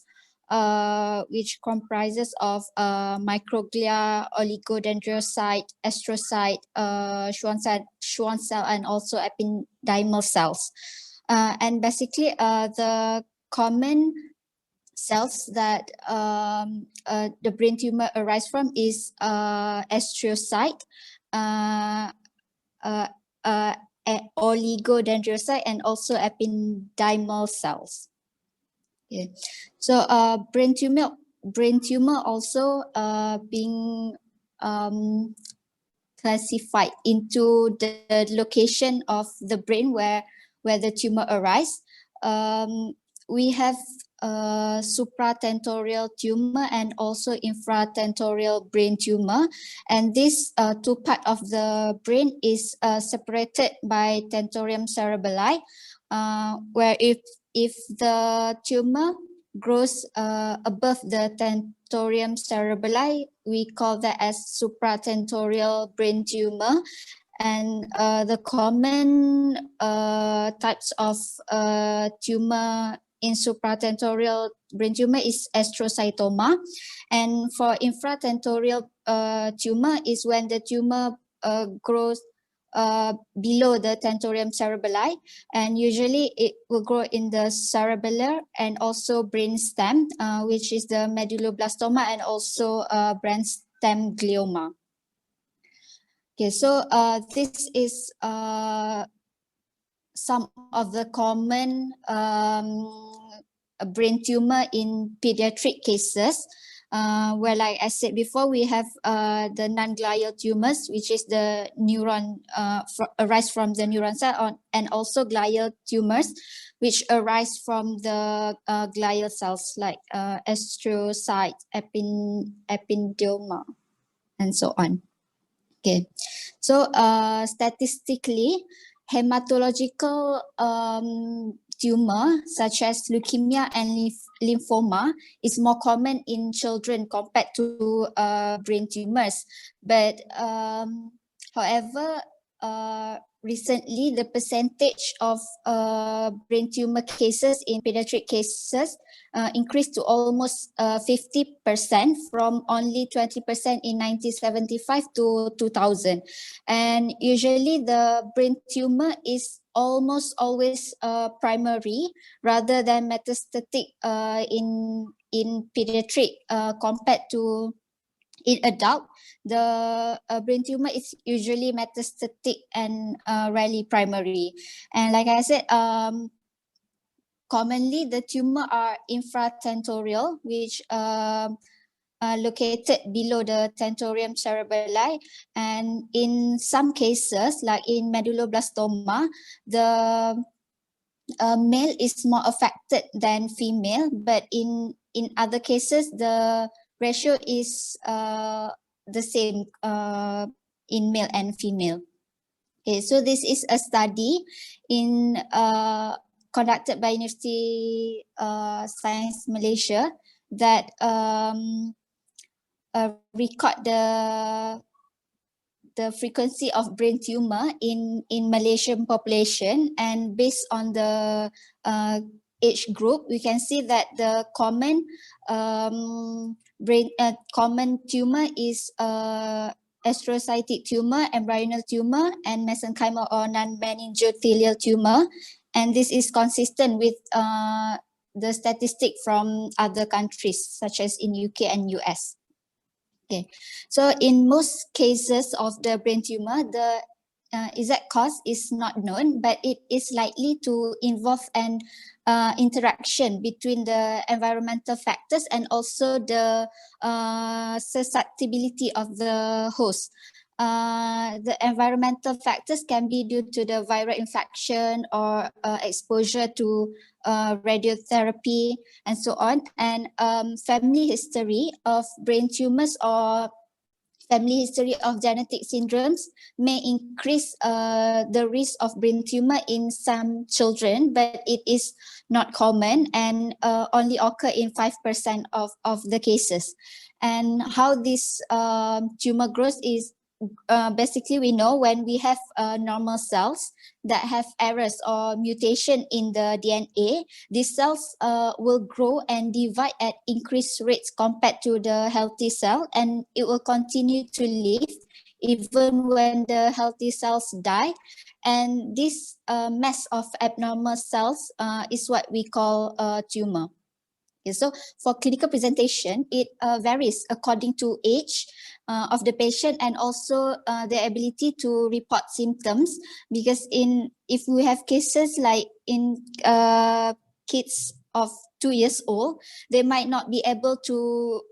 which comprises of microglia, oligodendrocyte, astrocyte, Schwann cell, and also epidermal cells. And basically, the common cells that the brain tumor arise from is astrocyte, oligodendrocyte, and also epidermal cells. Okay. So brain tumor also being classified into the location of the brain where the tumor arises. We have supratentorial tumor and also infratentorial brain tumor, and this two part of the brain is separated by tentorium cerebelli, where if the tumor grows above the tentorium cerebelli, we call that as supratentorial brain tumor. And the common types of tumor in supratentorial brain tumor is astrocytoma, and for infratentorial tumor is when the tumor grows below the tentorium cerebelli, and usually it will grow in the cerebellar and also brain stem, which is the medulloblastoma and also brain stem glioma. Okay, so this is some of the common brain tumor in pediatric cases, where, like I said before, we have the non-glial tumors, which is the neuron arise from the neuron cell, and also glial tumors, which arise from the glial cells, like astrocytes, ependoma, and so on. Okay, so statistically, hematological tumor such as leukemia and lymphoma is more common in children compared to brain tumors. But however, recently the percentage of brain tumor cases in pediatric cases increased to almost 50% from only 20% in 1975 to 2000. And usually the brain tumor is almost always primary rather than metastatic in pediatric compared to in adult. The brain tumor is usually metastatic and rarely primary. And like I said, commonly the tumor are infratentorial, which located below the tentorium cerebelli, and in some cases, like in medulloblastoma, the male is more affected than female, but in other cases the ratio is the same in male and female. Okay, so this is a study in conducted by University Science Malaysia that record the frequency of brain tumor in Malaysian population, and based on the age group, we can see that the common common tumor is astrocytic tumor, embryonal tumor, and mesenchymal or non-meningothelial tumor, and this is consistent with the statistic from other countries such as in UK and US. Okay, so in most cases of the brain tumor, the exact cause is not known, but it is likely to involve an interaction between the environmental factors and also the susceptibility of the host. The environmental factors can be due to the viral infection or exposure to radiotherapy and so on, and family history of brain tumors or family history of genetic syndromes may increase the risk of brain tumor in some children, but it is not common and only occur in 5% of the cases. And how this tumor grows is basically we know when we have normal cells that have errors or mutation in the DNA, these cells will grow and divide at increased rates compared to the healthy cell, and it will continue to live even when the healthy cells die. And this mass of abnormal cells is what we call a tumor. Okay, so for clinical presentation, it varies according to age of the patient and also the ability to report symptoms, because if we have cases like in kids of 2 years old, they might not be able to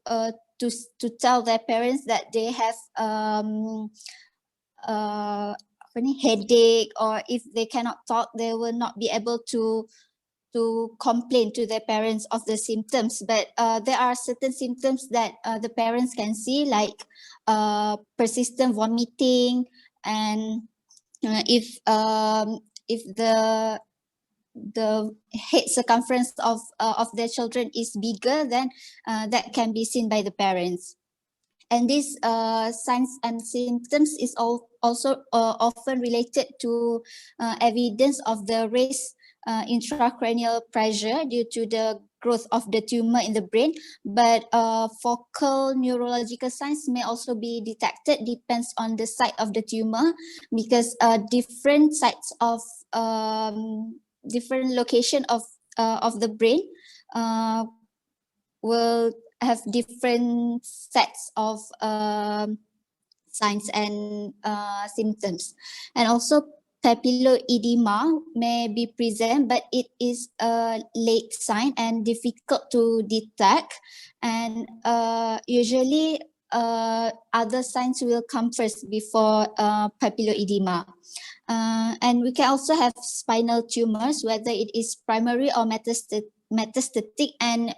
tell their parents that they have headache, or if they cannot talk, they will not be able to to complain to their parents of the symptoms, but there are certain symptoms that the parents can see, like persistent vomiting, and if the head circumference of their children is bigger, then that can be seen by the parents. And these signs and symptoms is also often related to evidence of the raised intracranial pressure due to the growth of the tumor in the brain. But focal neurological signs may also be detected, depends on the site of the tumor, because different sites of different location of the brain will have different sets of signs and symptoms. And also papilloedema may be present, but it is a late sign and difficult to detect. And usually other signs will come first before papilloedema. And we can also have spinal tumors, whether it is primary or metastatic, and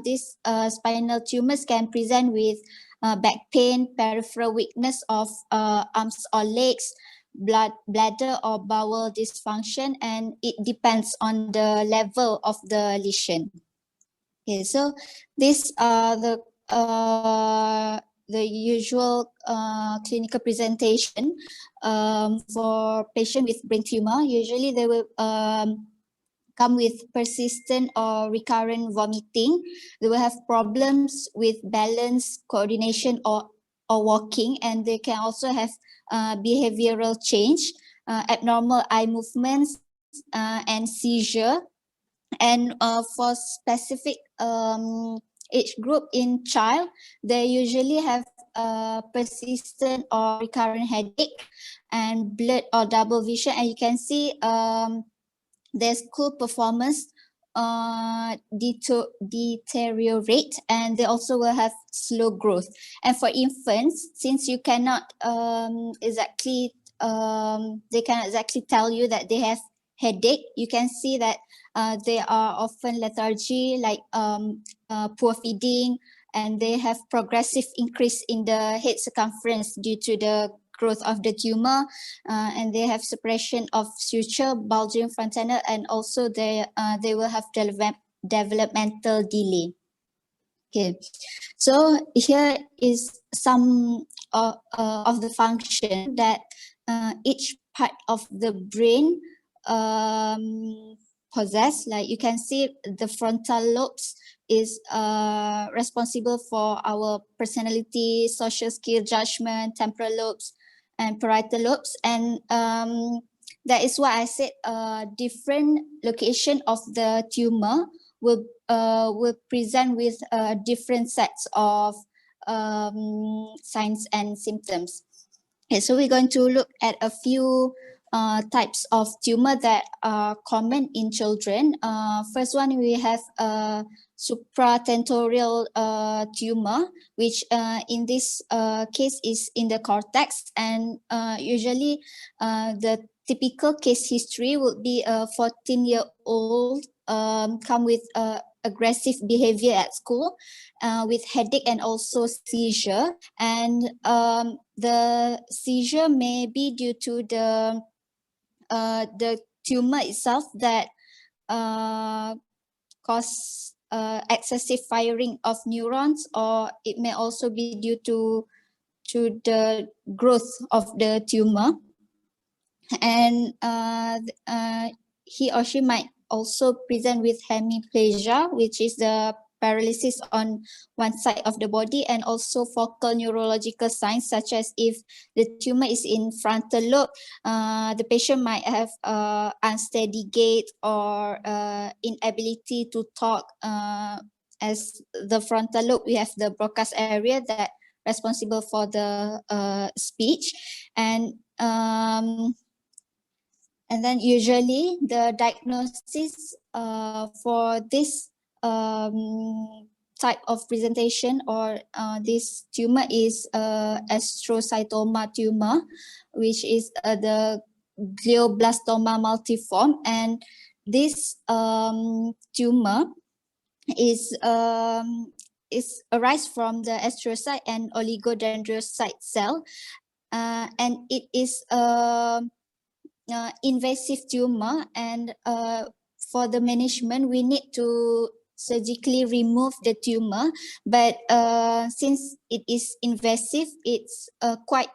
these spinal tumors can present with back pain, peripheral weakness of arms or legs, bladder or bowel dysfunction, and it depends on the level of the lesion. Okay, so these are the usual clinical presentation for patient with brain tumor. Usually they will come with persistent or recurrent vomiting. They will have problems with balance, coordination, or walking, and they can also have behavioral change, abnormal eye movements, and seizure. And for specific age group in child, they usually have persistent or recurrent headache and blurred or double vision. And you can see their school performance deteriorate, and they also will have slow growth. And for infants, since you cannot exactly they cannot exactly tell you that they have headache, you can see that they are often lethargy, like poor feeding, and they have progressive increase in the head circumference due to the growth of the tumor, and they have suppression of suture, bulging frontal, and also they will have developmental delay. Okay, so here is some of the function that each part of the brain possess. Like you can see, the frontal lobes is responsible for our personality, social skill, judgment, temporal lobes, and parietal lobes. And that is why I said different location of the tumor will present with different sets of signs and symptoms. Okay, so we're going to look at a few types of tumor that are common in children. First one, we have supratentorial tumor, which in this case is in the cortex, and usually the typical case history would be a 14-year-old come with aggressive behavior at school, with headache and also seizure. And the seizure may be due to the tumor itself that cause excessive firing of neurons, or it may also be due to the growth of the tumor. And he or she might also present with hemiplegia, which is the paralysis on one side of the body, and also focal neurological signs, such as if the tumor is in frontal lobe, the patient might have unsteady gait or inability to talk. As the frontal lobe, we have the Broca's area that responsible for the speech. And then usually the diagnosis for this type of presentation or this tumor is astrocytoma tumor, which is the glioblastoma multiforme. And this tumor is arise from the astrocyte and oligodendrocyte cell, and it is invasive tumor, and for the management we need to surgically remove the tumor, but since it is invasive, it's quite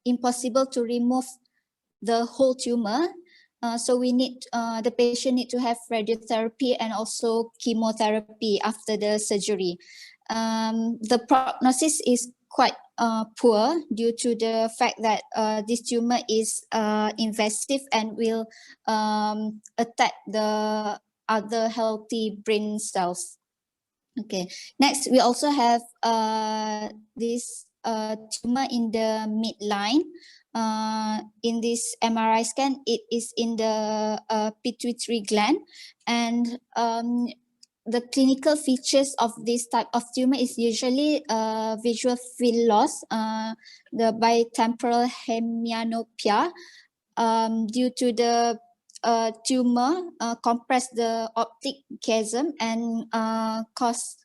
impossible to remove the whole tumor. So we need the patient need to have radiotherapy and also chemotherapy after the surgery. The prognosis is quite poor due to the fact that this tumor is invasive and will attack the other healthy brain cells. Okay, next we also have this tumor in the midline. In this MRI scan, it is in the pituitary gland, and the clinical features of this type of tumor is usually visual field loss, the bitemporal hemianopia, due to the tumor compress the optic chiasm and cause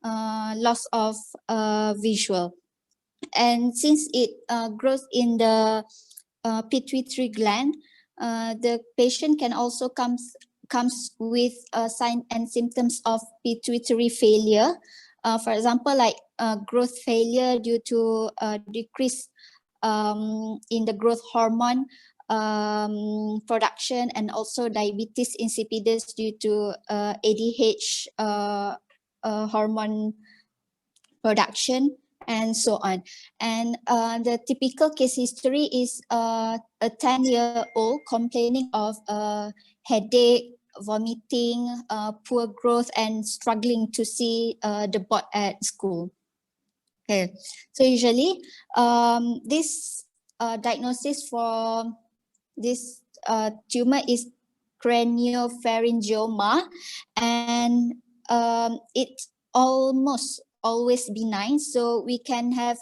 loss of visual. And since it grows in the pituitary gland, the patient can also comes with signs and symptoms of pituitary failure. For example, like growth failure due to decrease in the growth hormone production, and also diabetes insipidus due to ADH hormone production, and so on. And the typical case history is a 10-year-old complaining of headache, vomiting, poor growth, and struggling to see the board at school. Okay, so usually this diagnosis for this tumor is craniopharyngioma, and it's almost always benign, so we can have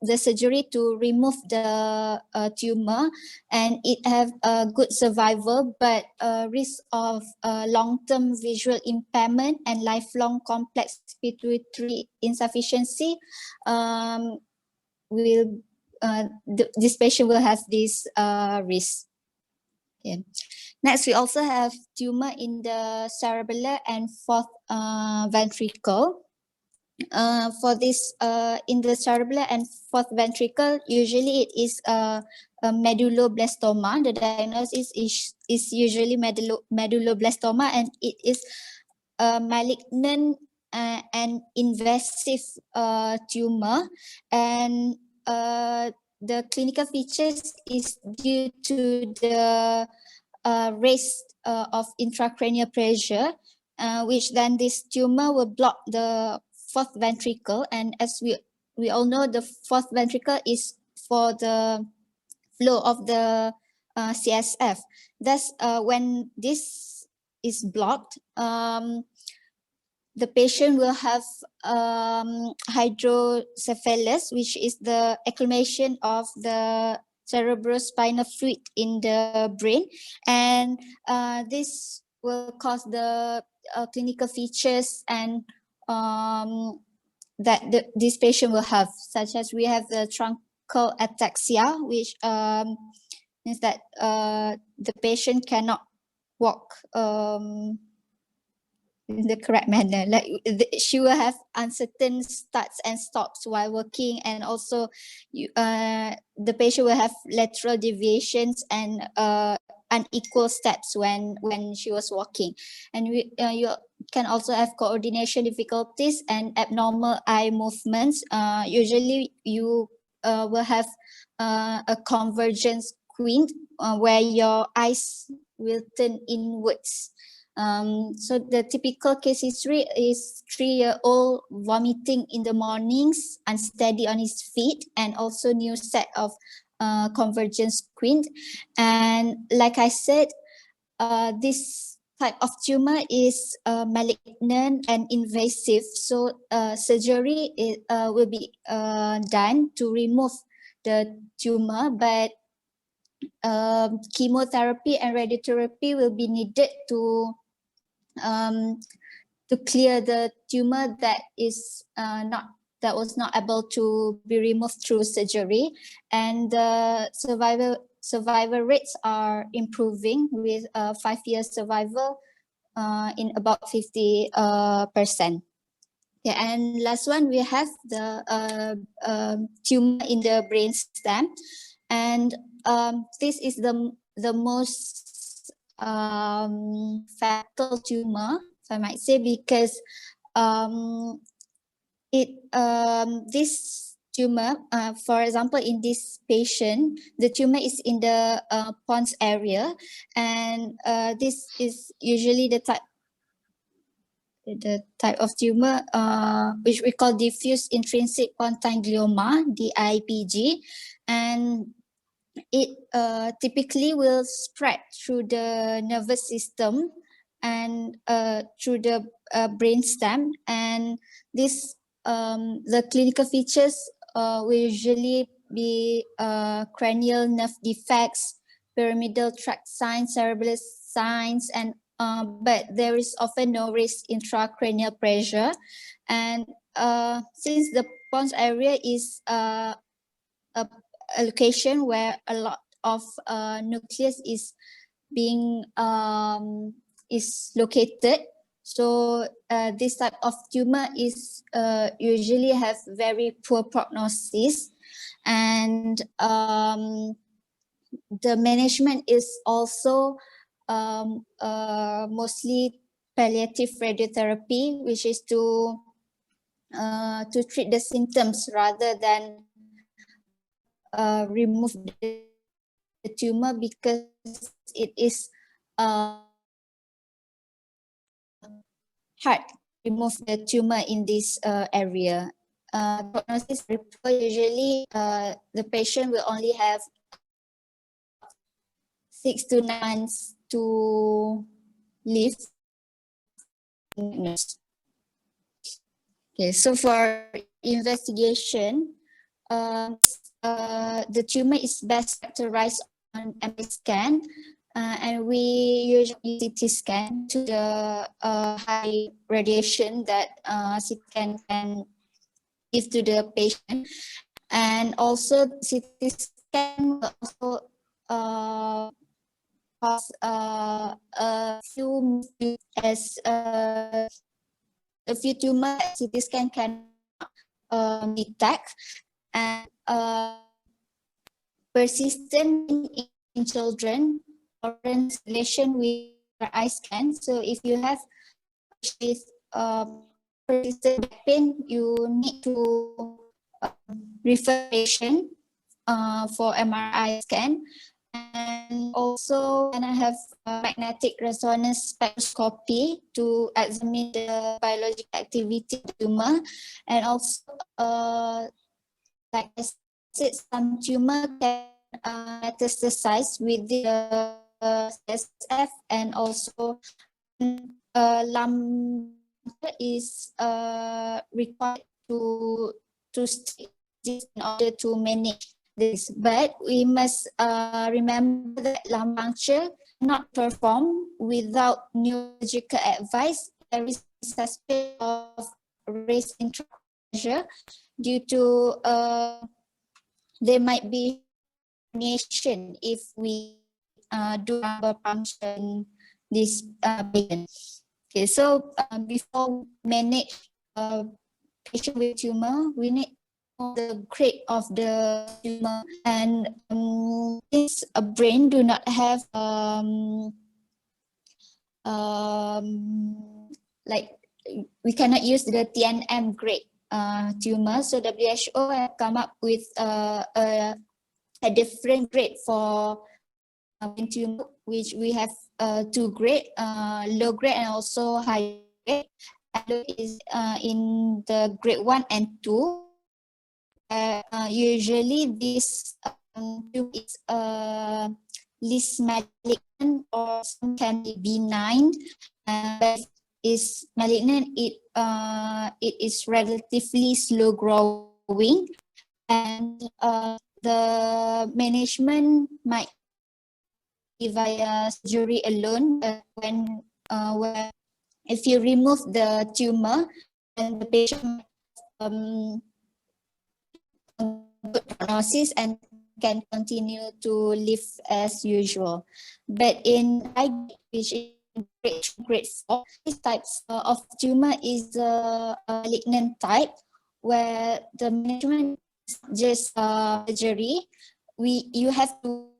the surgery to remove the tumor, and it have a good survival, but risk of long-term visual impairment and lifelong complex pituitary insufficiency will this patient will have this risk. Okay. Next, we also have tumor in the cerebellar and fourth ventricle. For this, in the cerebellar and fourth ventricle, usually it is a medulloblastoma. The diagnosis is usually medulloblastoma, and it is a malignant and invasive tumor, and the clinical features is due to the raise of intracranial pressure, which then this tumor will block the fourth ventricle. And as we all know, the fourth ventricle is for the flow of the CSF. Thus, when this is blocked, the patient will have hydrocephalus, which is the accumulation of the cerebrospinal fluid in the brain, and this will cause the clinical features and that this patient will have, such as we have the truncal ataxia, which means that the patient cannot walk in the correct manner. Like she will have uncertain starts and stops while working, and also the patient will have lateral deviations and unequal steps when she was walking. And you can also have coordination difficulties and abnormal eye movements. Usually you will have a convergence squint where your eyes will turn inwards. So the typical case history is 3-year-old vomiting in the mornings, unsteady on his feet, and also new set of convergence squint. And like I said, this type of tumor is malignant and invasive. So surgery will be done to remove the tumor, but chemotherapy and radiotherapy will be needed to clear the tumor that was not able to be removed through surgery, and the survival rates are improving with 5-year survival in about 50%. Yeah, and last one, we have the tumor in the brain stem, and this is the most fatal tumor, if I might say, because this tumor, for example, in this patient, the tumor is in the pons area, and this is usually the type of tumor which we call diffuse intrinsic pontine glioma, DIPG, and it typically will spread through the nervous system and through the brain stem, and this the clinical features will usually be cranial nerve defects, pyramidal tract signs, cerebral signs, and but there is often no risk intracranial pressure, and since the pons area is a location where a lot of nucleus is being is located, so this type of tumor is usually have very poor prognosis, and the management is also mostly palliative radiotherapy, which is to treat the symptoms rather than remove the tumor, because it is hard to remove the tumor in this area. Prognosis report, usually the patient will only have 6 to 9 months to live. Okay, so for investigation, the tumor is best characterized on MRI scan, and we usually use CT scan to the high radiation that CT scan can give to the patient, and also CT scan will also cause a few tumor CT scan can detect, and persistent in children or in relation with eye scan. So if you have persistent back pain, you need to refer patient for MRI scan. And also, when I have magnetic resonance spectroscopy to examine the biological activity of the tumor, and also, like I said, some tumor can metastasize within the CSF, and also lump is required to treat this in order to manage this. But we must remember that lung puncture cannot perform without neurological advice. There is suspicion of raised intrapressure due to there might be herniation if we do lumbar puncture in this patient. Okay, so before manage patient with tumor, we need the grade of the tumor, and since a brain do not have like we cannot use the TNM grade tumor, so WHO have come up with a different grade for brain tumor, which we have 2 grade, low grade and also high grade. Low is in the grade 1 and 2. Usually this is least malignant, or some can be benign. But is malignant, it is relatively slow growing, and the management might via surgery alone, where if you remove the tumor, then the patient good prognosis and can continue to live as usual. But in high grade, which is grade 4, this types of tumor is the malignant type, where the management is just surgery. You have to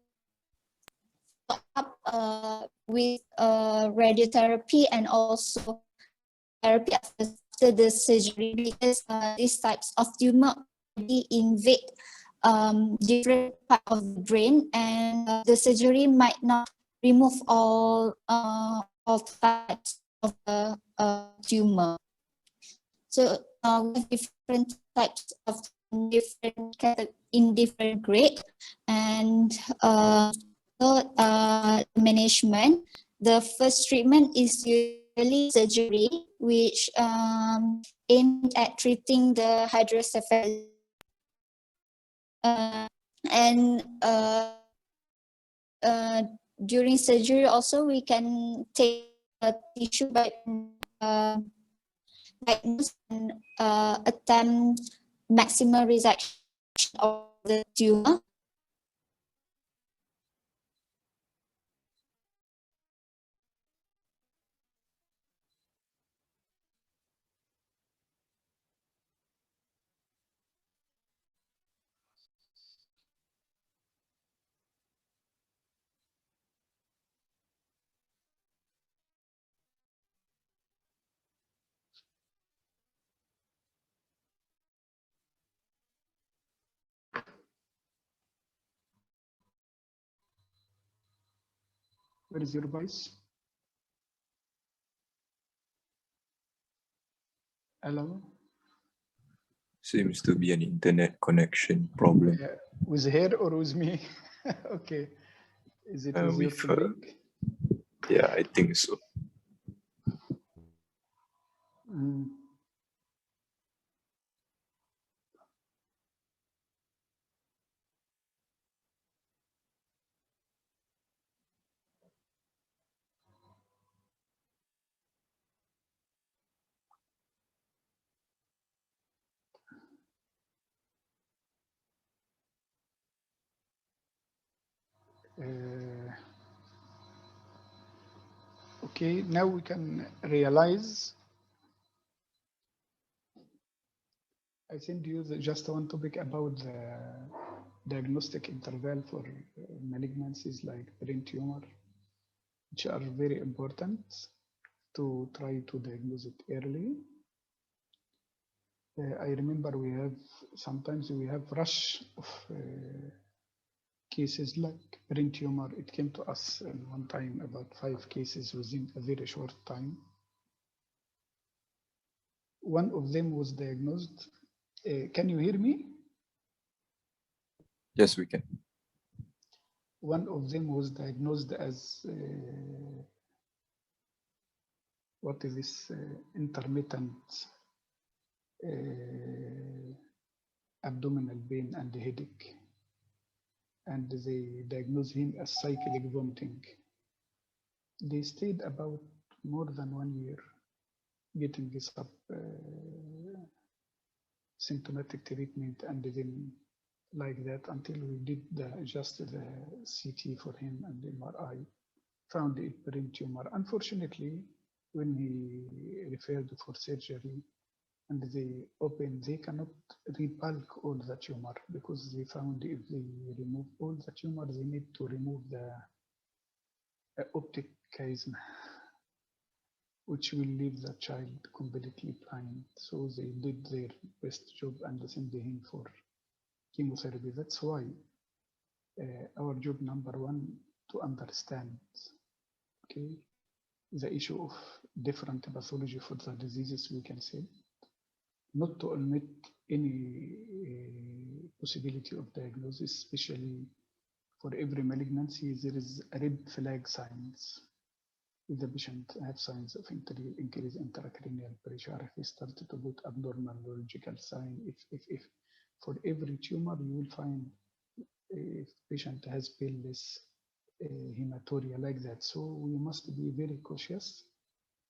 follow up with radiotherapy and also therapy after the surgery, because these types of tumor already invade different part of the brain, and the surgery might not remove all types of the tumor. So we have different types of in different grade, and management. The first treatment is usually surgery, which aimed at treating the hydrocephalus. And during surgery also we can take a tissue by diagnose and attempt maximal resection of the tumor.
Where is your voice? Hello?
Seems to be an internet connection problem.
With her or with me? Okay. Is it with your colleague?
Yeah, I think so.
Okay, now we can realize. I sent you just one topic about the diagnostic interval for malignancies like brain tumor, which are very important to try to diagnose it early. I remember sometimes we have rush of cases like brain tumor. It came to us one time about 5 cases within a very short time. One of them was diagnosed. Can you hear me?
Yes, we can.
One of them was diagnosed as what is this intermittent abdominal pain and headache, and they diagnosed him as cyclic vomiting. They stayed about more than 1 year getting this up symptomatic treatment, and then like that until we did just the CT for him and the MRI, found a brain tumor. Unfortunately, when he referred for surgery and they cannot rebulk all the tumor, because they found if they remove all the tumor, they need to remove the optic chiasm, which will leave the child completely blind. So they did their best job and sent him for chemotherapy. That's why our job number one to understand, okay, the issue of different pathology for the diseases, we can say, not to omit any possibility of diagnosis, especially for every malignancy. There is a red flag signs. If the patient has signs of increased intracranial pressure, if he started to put abnormal neurological sign, if for every tumor you will find if patient has paleness, hematuria like that. So we must be very cautious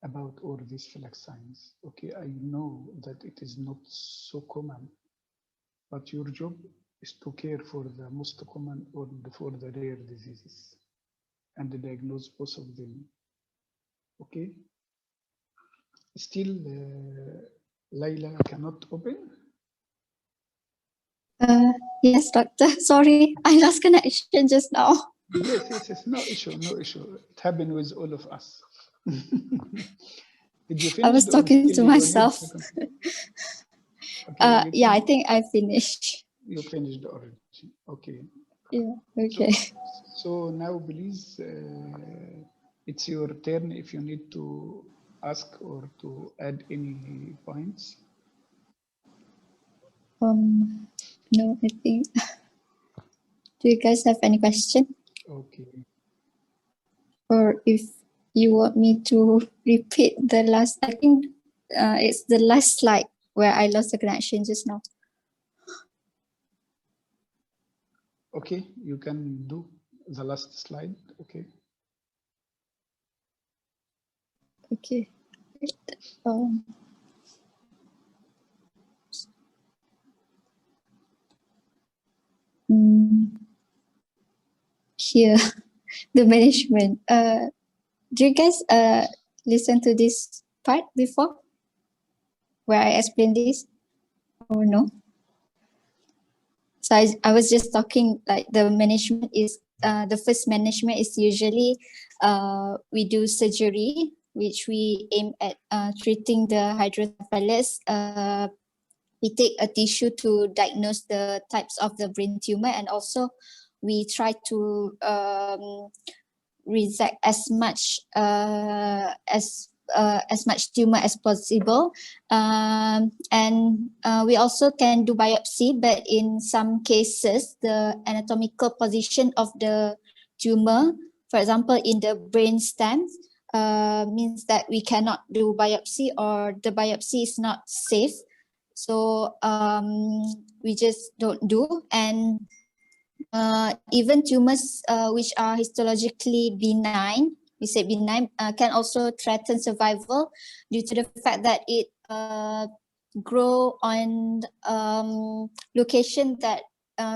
about all these flag signs. Okay, I know that it is not so common, but your job is to care for the most common or for the rare diseases and diagnose both of them. Okay. Still, Layla cannot open.
Yes, doctor. Sorry, I lost connection just now.
Yes. No issue, no issue. It happened with all of us. Did you finish?
I was talking to myself.
Okay,
yeah, I think I finished.
You finished already. Okay.
Yeah. Okay.
So now, please, it's your turn if you need to ask or to add any points.
No, I think. Do you guys have any question?
Okay.
Or if you want me to repeat the last, I think it's the last slide where I lost the connection just now.
Okay, you can do the last slide. Okay.
Okay. Here, the management. Do you guys listen to this part before, where I explained this, or no? So I was just talking like the management is the first management is usually we do surgery, which we aim at treating the hydrocephalus. We take a tissue to diagnose the types of the brain tumor, and also we try to resect as much tumor as possible, and we also can do biopsy, but in some cases the anatomical position of the tumor, for example in the brain stem, means that we cannot do biopsy or the biopsy is not safe, so we just don't do. And even tumors which are histologically benign, we say benign, can also threaten survival due to the fact that it grow on location that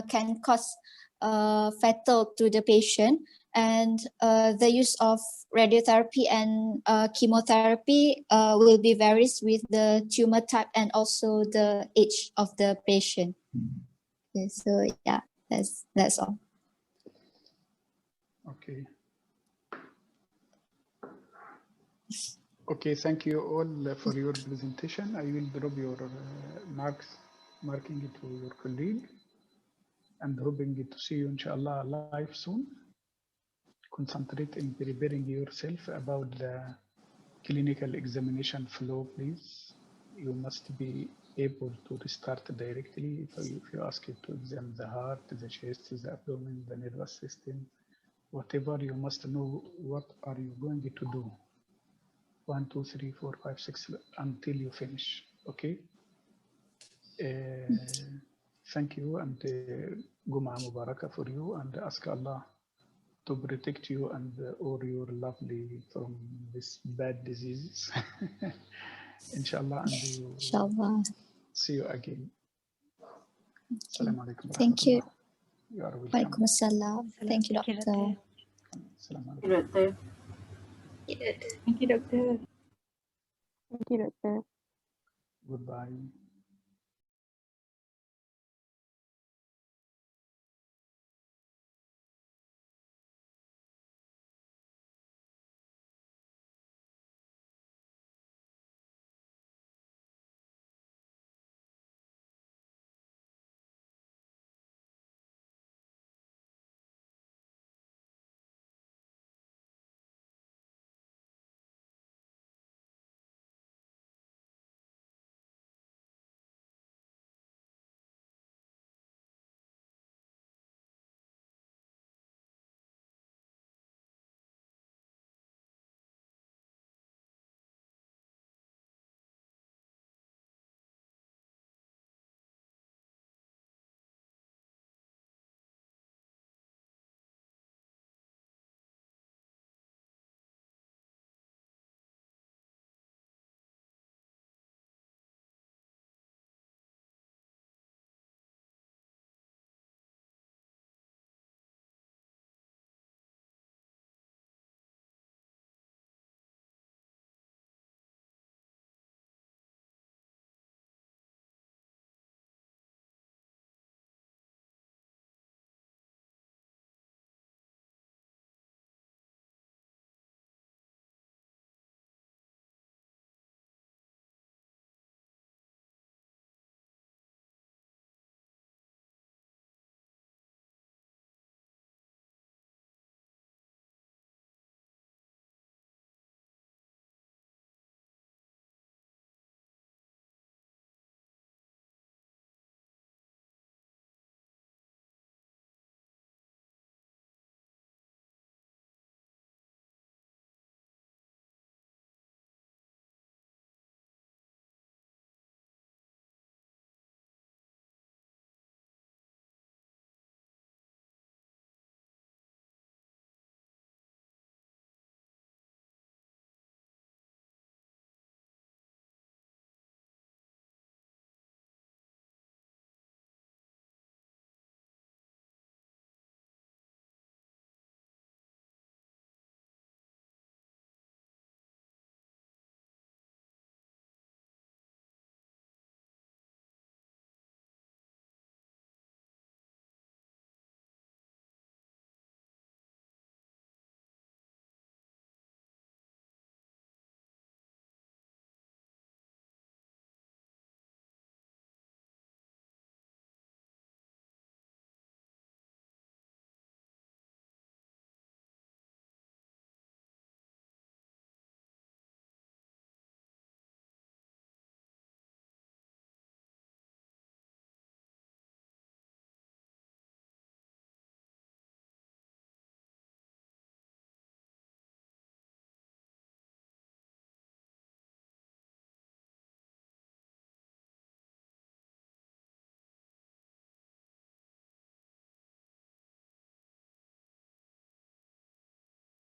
can cause fatal to the patient. And the use of radiotherapy and chemotherapy will be varies with the tumor type and also the age of the patient. Okay, so yeah, that's all.
Okay. Okay, thank you all for your presentation. I will drop your marking it to your colleague, and hoping to see you inshallah live soon. Concentrate in preparing yourself about the clinical examination flow, please. You must be able to restart directly if you ask it to examine the heart, the chest, the abdomen, the nervous system, whatever. You must know what are you going to do. 1, 2, 3, 4, 5, 6 until you finish. Okay. Thank you, and Guma Mubaraka for you, and ask Allah to protect you and all your lovely from this bad diseases. Inshallah, and
Inshallah.
see you again. Assalamu alaikum.
Thank you.
You are welcome.
Waalaikumsalam. Thank you, doctor.
Assalamu alaikum.
Doctor.
Thank you, doctor.
Thank you, doctor.
Goodbye.